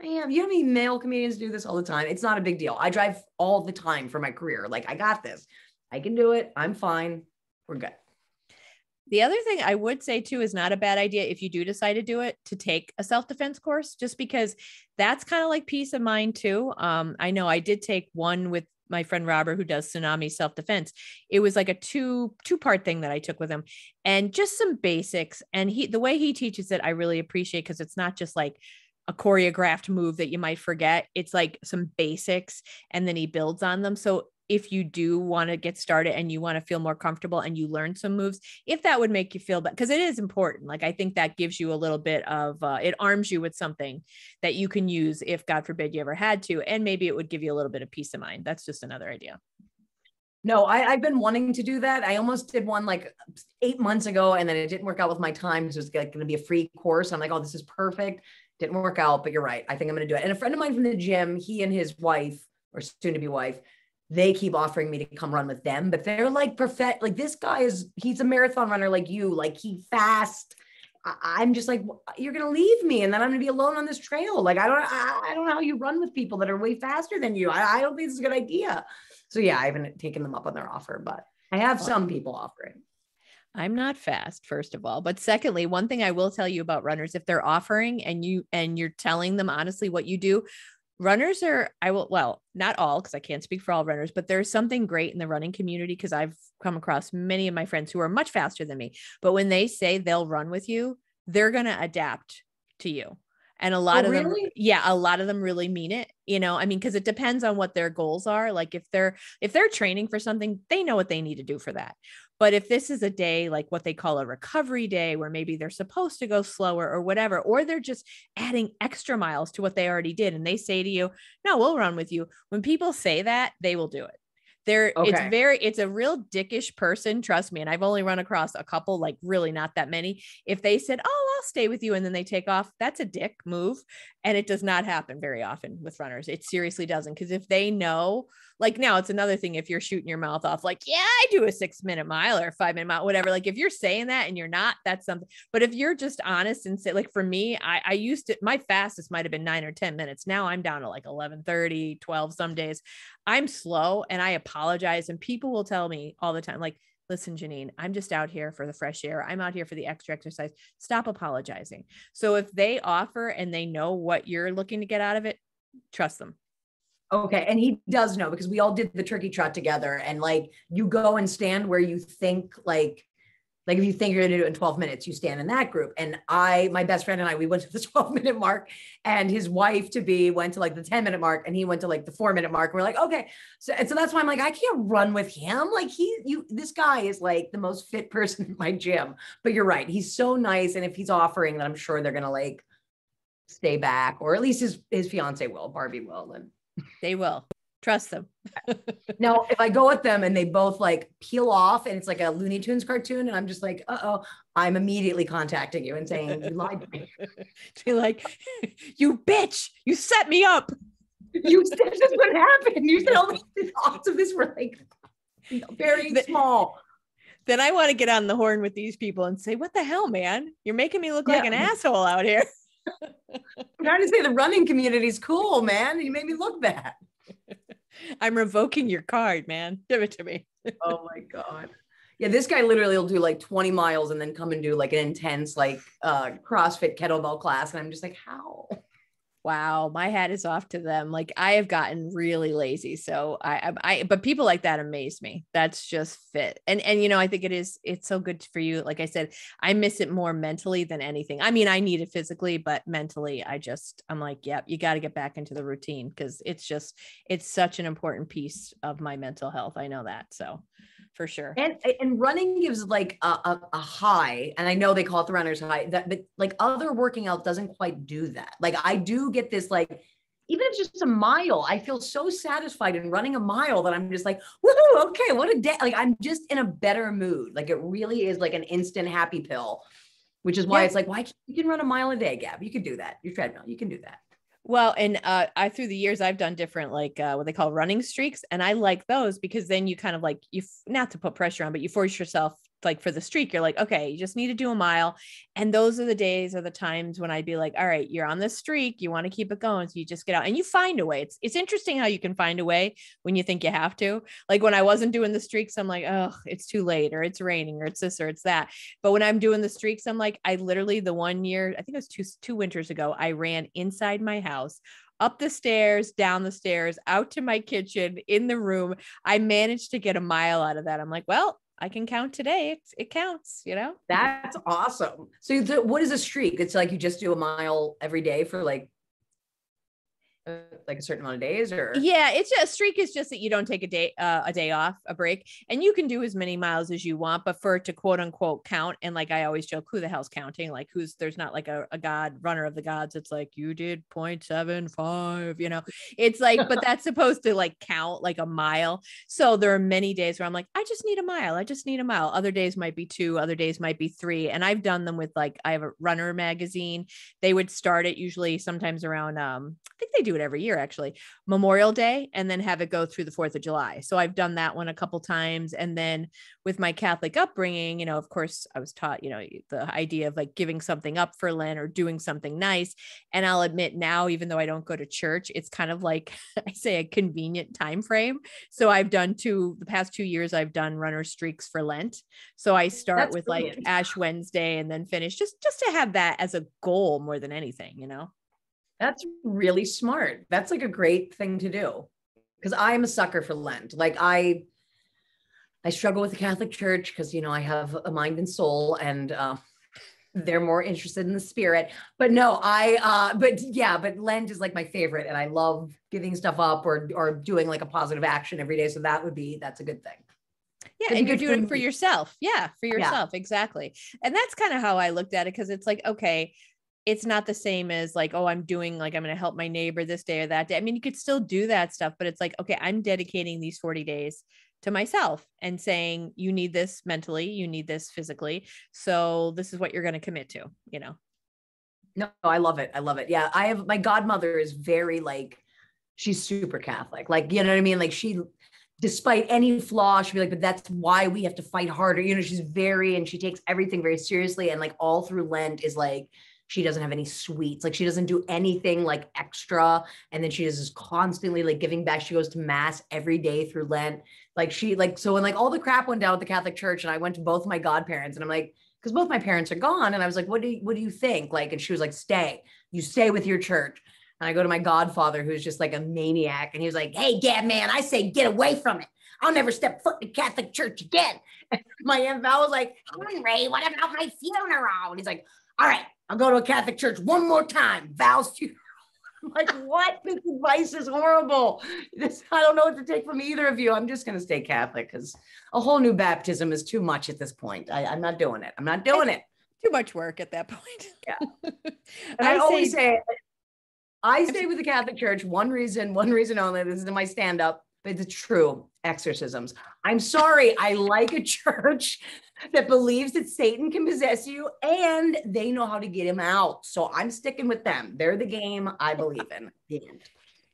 I am. You know how many male comedians do this all the time? It's not a big deal. I drive all the time for my career. Like, I got this. I can do it. I'm fine. We're good. The other thing I would say too is not a bad idea if you do decide to do it, to take a self-defense course, just because that's kind of like peace of mind too. I know I did take one with my friend Robert, who does Tsunami self-defense. It was like a two-part thing that I took with him, and just some basics. And the way he teaches it, I really appreciate, because it's not just like a choreographed move that you might forget. It's like some basics, and then he builds on them. So if you do want to get started and you want to feel more comfortable and you learn some moves, if that would make you feel better, because it is important. Like, I think that gives you a little bit of, it arms you with something that you can use if, God forbid, you ever had to, and maybe it would give you a little bit of peace of mind. That's just another idea. No, I've been wanting to do that. I almost did one like 8 months ago, and then it didn't work out with my time. So it was like going to be a free course. I'm like, oh, this is perfect. Didn't work out, but you're right. I think I'm going to do it. And a friend of mine from the gym, he and his wife, or soon to be wife, they keep offering me to come run with them, but they're like perfect. Like, this guy he's a marathon runner like you, like he fast. I'm just like, you're going to leave me, and then I'm going to be alone on this trail. Like, I don't know how you run with people that are way faster than you. I don't think this is a good idea. So yeah, I haven't taken them up on their offer, but I have some people offering. I'm not fast, first of all, but secondly, one thing I will tell you about runners, if they're offering and you're telling them honestly what you do, runners are, well, not all, because I can't speak for all runners, but there's something great in the running community, because I've come across many of my friends who are much faster than me, but when they say they'll run with you, they're going to adapt to you. And a lot of them, a lot of them really mean it, I mean, because it depends on what their goals are. Like, if they're training for something, they know what they need to do for that. But if this is a day, like what they call a recovery day, where maybe they're supposed to go slower or whatever, or they're just adding extra miles to what they already did, and they say to you, no, we'll run with you. When people say that, they will do it. It's a real dickish person, trust me. And I've only run across a couple, like really not that many. If they said, oh, I'll stay with you, and then they take off, that's a dick move. And it does not happen very often with runners. It seriously doesn't. Because if they know, like, now it's another thing if you're shooting your mouth off, like, yeah, I do a 6-minute mile or a 5-minute mile, whatever. Like, if you're saying that and you're not, that's something. But if you're just honest and say, like, for me, I used to, my fastest might've been 9 or 10 minutes. Now I'm down to like 11:30, 12 some days. I'm slow, and I apologize. And people will tell me all the time, like, listen, Janine, I'm just out here for the fresh air. I'm out here for the extra exercise. Stop apologizing. So if they offer and they know what you're looking to get out of it, trust them. Okay. And he does know, because we all did the turkey trot together, and like, you go and stand where you think, like if you think you're going to do it in 12 minutes, you stand in that group. And my best friend and I, we went to the 12-minute mark, and his wife to be went to like the 10-minute mark, and he went to like the 4-minute mark. And we're like, okay. So that's why I'm like, I can't run with him. Like, this guy is like the most fit person in my gym. But you're right. He's so nice. And if he's offering, then I'm sure they're going to like stay back, or at least his fiance will, Barbie will. And they will. Trust them. Now, if I go with them and they both like peel off, and it's like a Looney Tunes cartoon, and I'm just like, I'm immediately contacting you and saying, you lied to me. Be like, you bitch, you set me up. You said this would happen. You said all the odds of this were like very small. Then I want to get on the horn with these people and say, what the hell, man? You're making me look like an asshole out here. I'm trying to say the running community is cool, man. You made me look bad. I'm revoking your card, man. Give it to me. Oh my God. Yeah, this guy literally will do like 20 miles and then come and do like an intense like CrossFit kettlebell class. And I'm just like, how? Wow, my hat is off to them. Like, I have gotten really lazy. So but people like that amaze me. That's just fit. And I think it's so good for you. Like I said, I miss it more mentally than anything. I mean, I need it physically, but mentally, I'm like, yep, you got to get back into the routine, because it's such an important piece of my mental health. I know that. So for sure. And running gives like a high, and I know they call it the runner's high, that but like other working out doesn't quite do that. Like, I do get this, like, even if it's just a mile, I feel so satisfied in running a mile that I'm just like, woohoo, okay, what a day. Like, I'm just in a better mood. Like, it really is like an instant happy pill, which is why it's like, you can run a mile a day, Gab. You can do that. Your treadmill, you can do that. Well, and I through the years, I've done different, like what they call running streaks. And I like those, because then you kind of like, not to put pressure on, but you force yourself like for the streak, you're like, okay, you just need to do a mile. And those are the days or the times when I'd be like, all right, you're on this streak. You want to keep it going. So you just get out and you find a way. It's interesting how you can find a way when you think you have to. Like when I wasn't doing the streaks, I'm like, oh, it's too late, or it's raining, or it's this, or it's that. But when I'm doing the streaks, I'm like, I literally, the one year, I think it was two winters ago, I ran inside my house, up the stairs, down the stairs, out to my kitchen, in the room. I managed to get a mile out of that. I'm like, well, I can count today. It counts, you know? That's awesome. So what is a streak? It's like you just do a mile every day for like a certain amount of days, or yeah, it's just, a streak is just that you don't take a day off, a break, and you can do as many miles as you want, but for it to quote unquote count, and like I always joke, who the hell's counting? Like there's not like a god runner of the gods. It's like you did 0.75, you know, it's like, but that's supposed to like count like a mile. So there are many days where I'm like, I just need a mile. I just need a mile. Other days might be 2, other days might be 3. And I've done them with like, I have a runner magazine. They would start it usually sometimes around, I think they do it every year actually, Memorial Day, and then have it go through the 4th of July. So I've done that one a couple times. And then with my Catholic upbringing, you know, of course I was taught, you know, the idea of like giving something up for Lent or doing something nice. And I'll admit now, even though I don't go to church, it's kind of like I say a convenient time frame. So I've done the past 2 years, I've done runner streaks for Lent. So I start with brilliant. Like Ash Wednesday and then finish just to have that as a goal more than anything, you know? That's really smart. That's like a great thing to do, because I'm a sucker for Lent. Like I struggle with the Catholic Church because, you know, I have a mind and soul, and they're more interested in the spirit. But no, but Lent is like my favorite, and I love giving stuff up or doing like a positive action every day. So that's a good thing. Yeah, and you're doing it for yourself. Yeah, for yourself. Yeah. Exactly. And that's kind of how I looked at it, because it's like, okay, it's not the same as like, oh, I'm going to help my neighbor this day or that day. I mean, you could still do that stuff, but it's like, okay, I'm dedicating these 40 days to myself and saying, you need this mentally, you need this physically. So this is what you're going to commit to, you know? No, I love it. I love it. Yeah. My godmother is very like, she's super Catholic. Like, you know what I mean? Like despite any flaw, she'll be like, but that's why we have to fight harder. You know, and she takes everything very seriously. And like all through Lent is like, she doesn't have any sweets. Like she doesn't do anything like extra. And then she is just constantly like giving back. She goes to mass every day through Lent. So when like all the crap went down at the Catholic Church, and I went to both my godparents, and I'm like, because both my parents are gone. And I was like, what do you think? Like, and she was like, you stay with your church. And I go to my godfather, who's just like a maniac. And he was like, hey, Gab, man, I say, get away from it. I'll never step foot in the Catholic Church again. And my Aunt Val was like, Henry, what about my funeral? And he's like, all right, I'll go to a Catholic church one more time. Val's funeral. I'm like, what? This advice is horrible. I don't know what to take from either of you. I'm just going to stay Catholic, because a whole new baptism is too much at this point. I'm not doing it. I'm not doing it. Too much work at that point. Yeah. And I always say, I stay with the Catholic Church. One reason only. This is my stand-up. But it's true. Exorcisms. I'm sorry. I like a church that believes that Satan can possess you, and they know how to get him out. So I'm sticking with them. They're the game I believe in.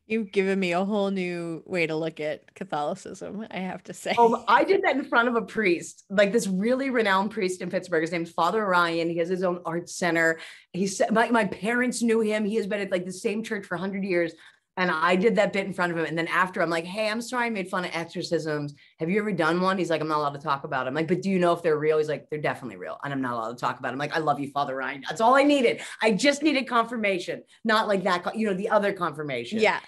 You've given me a whole new way to look at Catholicism, I have to say. I did that in front of a priest, like this really renowned priest in Pittsburgh. His name's Father Ryan. He has his own art center. He said, my parents knew him. He has been at like the same church for 100 years. And I did that bit in front of him. And then after, I'm like, hey, I'm sorry I made fun of exorcisms. Have you ever done one? He's like, I'm not allowed to talk about it. I'm like, but do you know if they're real? He's like, they're definitely real. And I'm not allowed to talk about it. I'm like, I love you, Father Ryan. That's all I needed. I just needed confonfirmation, not like that, you know, the other confirmation. Yeah.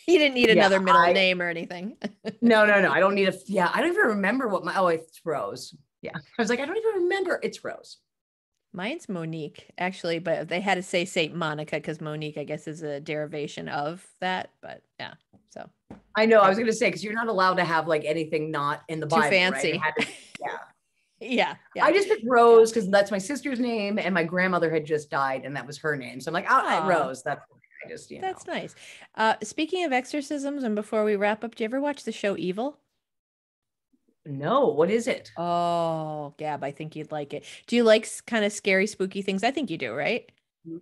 He didn't need another middle name or anything. No. I don't need I don't even remember it's Rose. Yeah. I was like, I don't even remember. It's Rose. Mine's Monique, actually, but they had to say Saint Monica because Monique, I guess, is a derivation of that. But yeah, so I know. I was going to say, because you're not allowed to have like anything not in the Bible. Too fancy. Right? Yeah. I just picked Rose because that's my sister's name, and my grandmother had just died, and that was her name. So I'm like, Rose. That's that's nice. Speaking of exorcisms, and before we wrap up, do you ever watch the show Evil? No, what is it? Oh, Gab, I think you'd like it. Do you like kind of scary, spooky things? I think you do, right?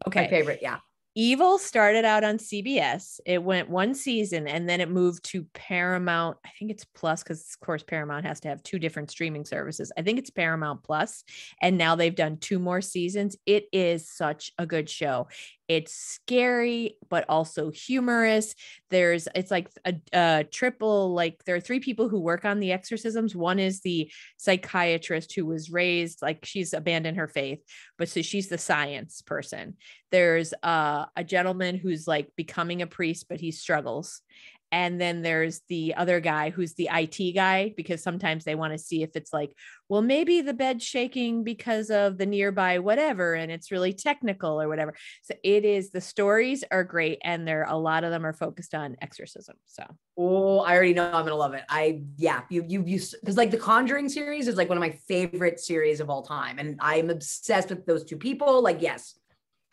Okay. My favorite, yeah. Evil started out on CBS. It went one season and then it moved to Paramount. I think it's Plus because, of course, Paramount has to have two different streaming services. I think it's Paramount Plus, and now they've done two more seasons. It is such a good show. It's scary, but also humorous. It's like a triple, like there are three people who work on the exorcisms. One is the psychiatrist who was raised, like she's abandoned her faith, but so she's the science person. There's a gentleman who's like becoming a priest, but he struggles. And then there's the other guy who's the IT guy, because sometimes they want to see if it's like, well, maybe the bed's shaking because of the nearby whatever, and it's really technical or whatever. So the stories are great, and a lot of them are focused on exorcism. So, oh, I already know I'm gonna love it. Because like the Conjuring series is like one of my favorite series of all time, and I'm obsessed with those two people. Like, yes.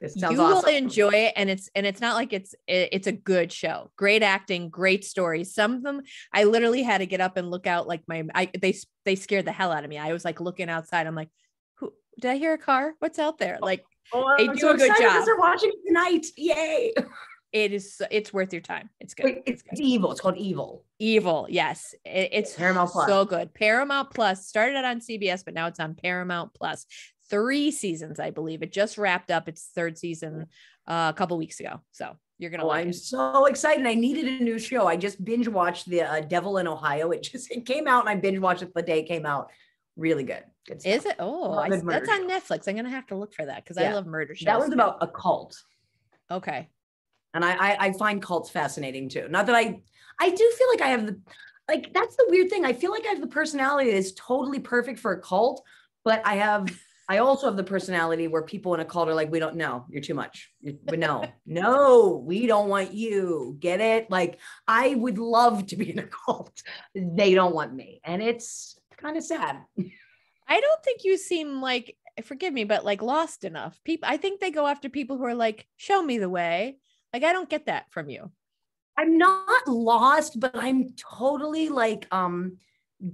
This sounds awesome. Will enjoy it, and it's not like it's a good show. Great acting, great stories. Some of them I literally had to get up and look out, like they scared the hell out of me. I was like looking outside. I'm like, who did I hear a car? What's out there? Like, they do a good job. They're watching tonight. Yay. It's worth your time. It's good. Wait, it's Evil. It's called Evil. Evil. Yes. It's Paramount Plus. So good. Paramount Plus started on CBS, but now it's on Paramount Plus. 3 seasons, I believe. It just wrapped up its 3rd season a couple weeks ago. So you're going to like it. I'm so excited. I needed a new show. I just binge watched the Devil in Ohio. It came out and I binge watched it the day it came out. Really good. Good stuff. Is it? Oh, that's on Netflix. I'm going to have to look for that because I love murder shows. That one's about a cult. Okay. And I find cults fascinating too. Not that I do feel like I have that's the weird thing. I feel like I have the personality that is totally perfect for a cult, but I also have the personality where people in a cult are like, we don't know, you're too much. No, we don't want you. Get it? Like, I would love to be in a cult. They don't want me. And it's kind of sad. I don't think you seem like, forgive me, but like lost enough. I think they go after people who are like, show me the way. Like, I don't get that from you. I'm not lost, but I'm totally like,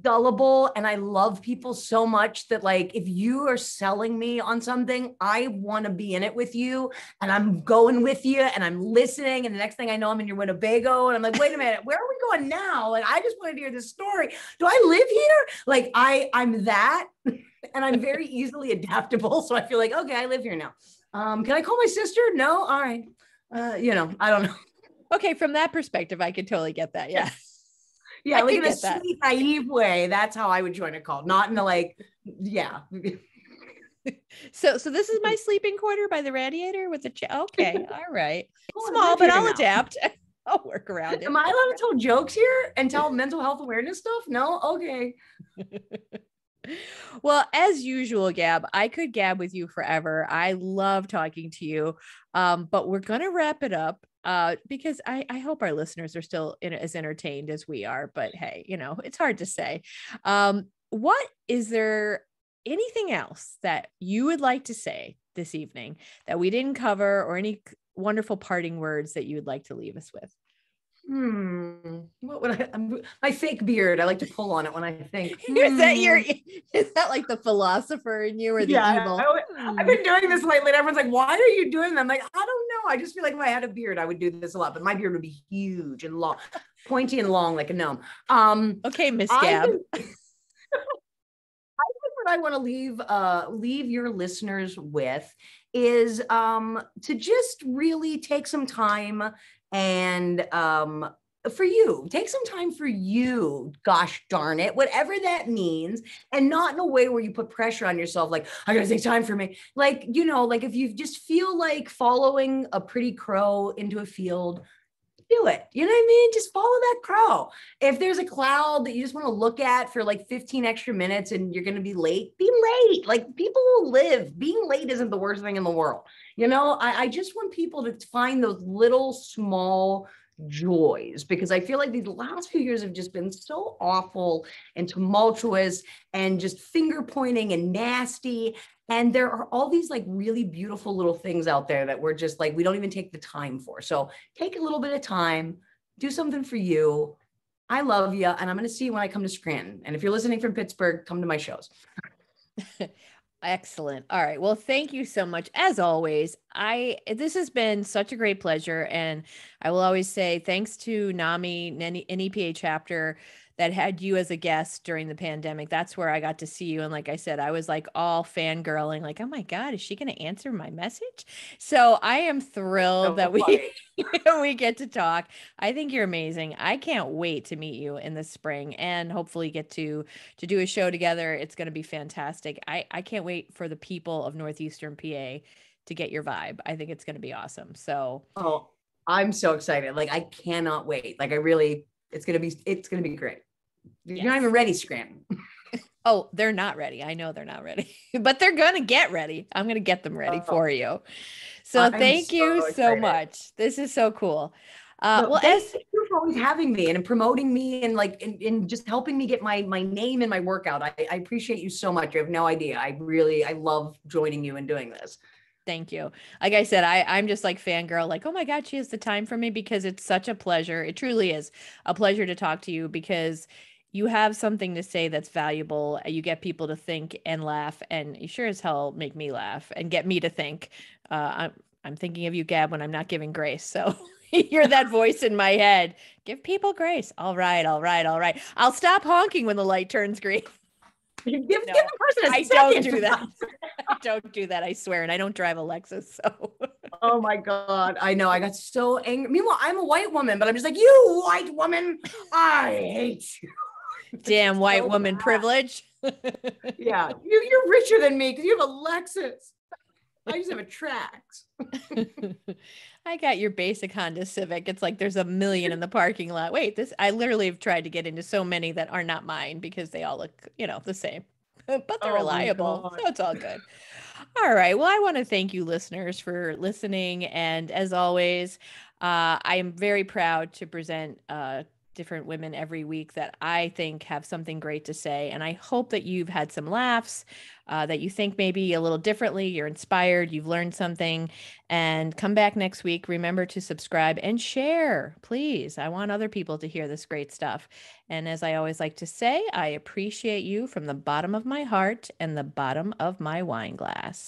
gullible, and I love people so much that like if you are selling me on something, I want to be in it with you, and I'm going with you and I'm listening, and the next thing I know I'm in your Winnebago and I'm like, wait a minute, where are we going now? Like, I just wanted to hear this story. Do I live here? Like, I'm that, and I'm very easily adaptable, so I feel like, okay, I live here now. Can I call my sister? No. All right. I don't know. Okay, from that perspective I could totally get that. Yeah. Yeah, like in a sweet, naive way. That's how I would join a cult, not in the like, yeah. So this is my sleeping quarter by the radiator with the okay, all right. Small, but I'll adapt. I'll work around it. Am I allowed to tell jokes here and tell mental health awareness stuff? No? Okay. Well, as usual, Gab, I could gab with you forever. I love talking to you. But we're going to wrap it up because I hope our listeners are still as entertained as we are. But hey, it's hard to say. Is there anything else that you would like to say this evening that we didn't cover, or any wonderful parting words that you would like to leave us with? What would my fake beard? I like to pull on it when I think. Is that like the philosopher in you, or the evil? I've been doing this lately, and everyone's like, "Why are you doing that?" I'm like, I don't know. I just feel like if I had a beard, I would do this a lot. But my beard would be huge and long, pointy and long, like a gnome. Okay, Miss Gab. I think what I want to leave your listeners with is to just really take some time and take some time for you, gosh darn it, whatever that means, and not in a way where you put pressure on yourself, like, I gotta take time for me. Like, like if you just feel like following a pretty crow into a field, do it. You know what I mean? Just follow that crow. If there's a cloud that you just want to look at for like 15 extra minutes and you're going to be late, be late. Like, people will live. Being late isn't the worst thing in the world. I just want people to find those little small joys, because I feel like these last few years have just been so awful and tumultuous and just finger pointing and nasty. And there are all these like really beautiful little things out there that we're just like, we don't even take the time for. So take a little bit of time, do something for you. I love you. And I'm going to see you when I come to Scranton. And if you're listening from Pittsburgh, come to my shows. Excellent. All right. Well, thank you so much. As always, this has been such a great pleasure. And I will always say thanks to NAMI, NEPA chapter that had you as a guest during the pandemic. That's where I got to see you. And like I said, I was like all fangirling, like, oh my God, is she going to answer my message? So I am thrilled that So we funny. we get to talk. I think you're amazing. I can't wait to meet you in the spring and hopefully get to do a show together. It's going to be fantastic. I can't wait for the people of Northeastern PA to get your vibe. I think it's going to be awesome. So, Oh, I'm so excited. Like I cannot wait. Like I really, it's gonna be great. You're not yes. even ready, Scranton. Oh, they're not ready. I know they're not ready, but they're going to get ready. I'm going to get them ready Oh, for you. So, I'm thank so you so excited. much. This is so cool. No, Well, thank you for always having me and promoting me and like and just helping me get my name and my workout. I appreciate you so much. You have no idea. I love joining you and doing this. thank you. Like I said, I'm just like fangirl, like, oh my God, she has the time for me because it's such a pleasure. It truly is a pleasure to talk to you because you have something to say that's valuable. You get people to think and laugh, and you sure as hell make me laugh and get me to think. I'm thinking of you, Gab, when I'm not giving grace. So you're that voice in my head. Give people grace. All right, all right, all right. I'll stop honking when the light turns green. Give No, the person a I don't second. do that. I don't do that. I swear. And I don't drive a Lexus. So Oh my God. I know. I got so angry. Meanwhile, I'm a white woman, but I'm just like, you white woman, I hate you. damn It's white so woman bad. privilege. Yeah. You're richer than me because you have a Lexus. I just have a Trax. I got your basic Honda Civic. It's like there's a million in the parking lot. Wait, this I literally have tried to get into so many that are not mine because they all look, the same. But they're Oh my reliable. God. So it's all good. All right. Well, I want to thank you listeners for listening. And as always, I am very proud to present different women every week that I think have something great to say. And I hope that you've had some laughs, that you think maybe a little differently, you're inspired, you've learned something, and come back next week. Remember to subscribe and share, please. I want other people to hear this great stuff. And as I always like to say, I appreciate you from the bottom of my heart and the bottom of my wine glass.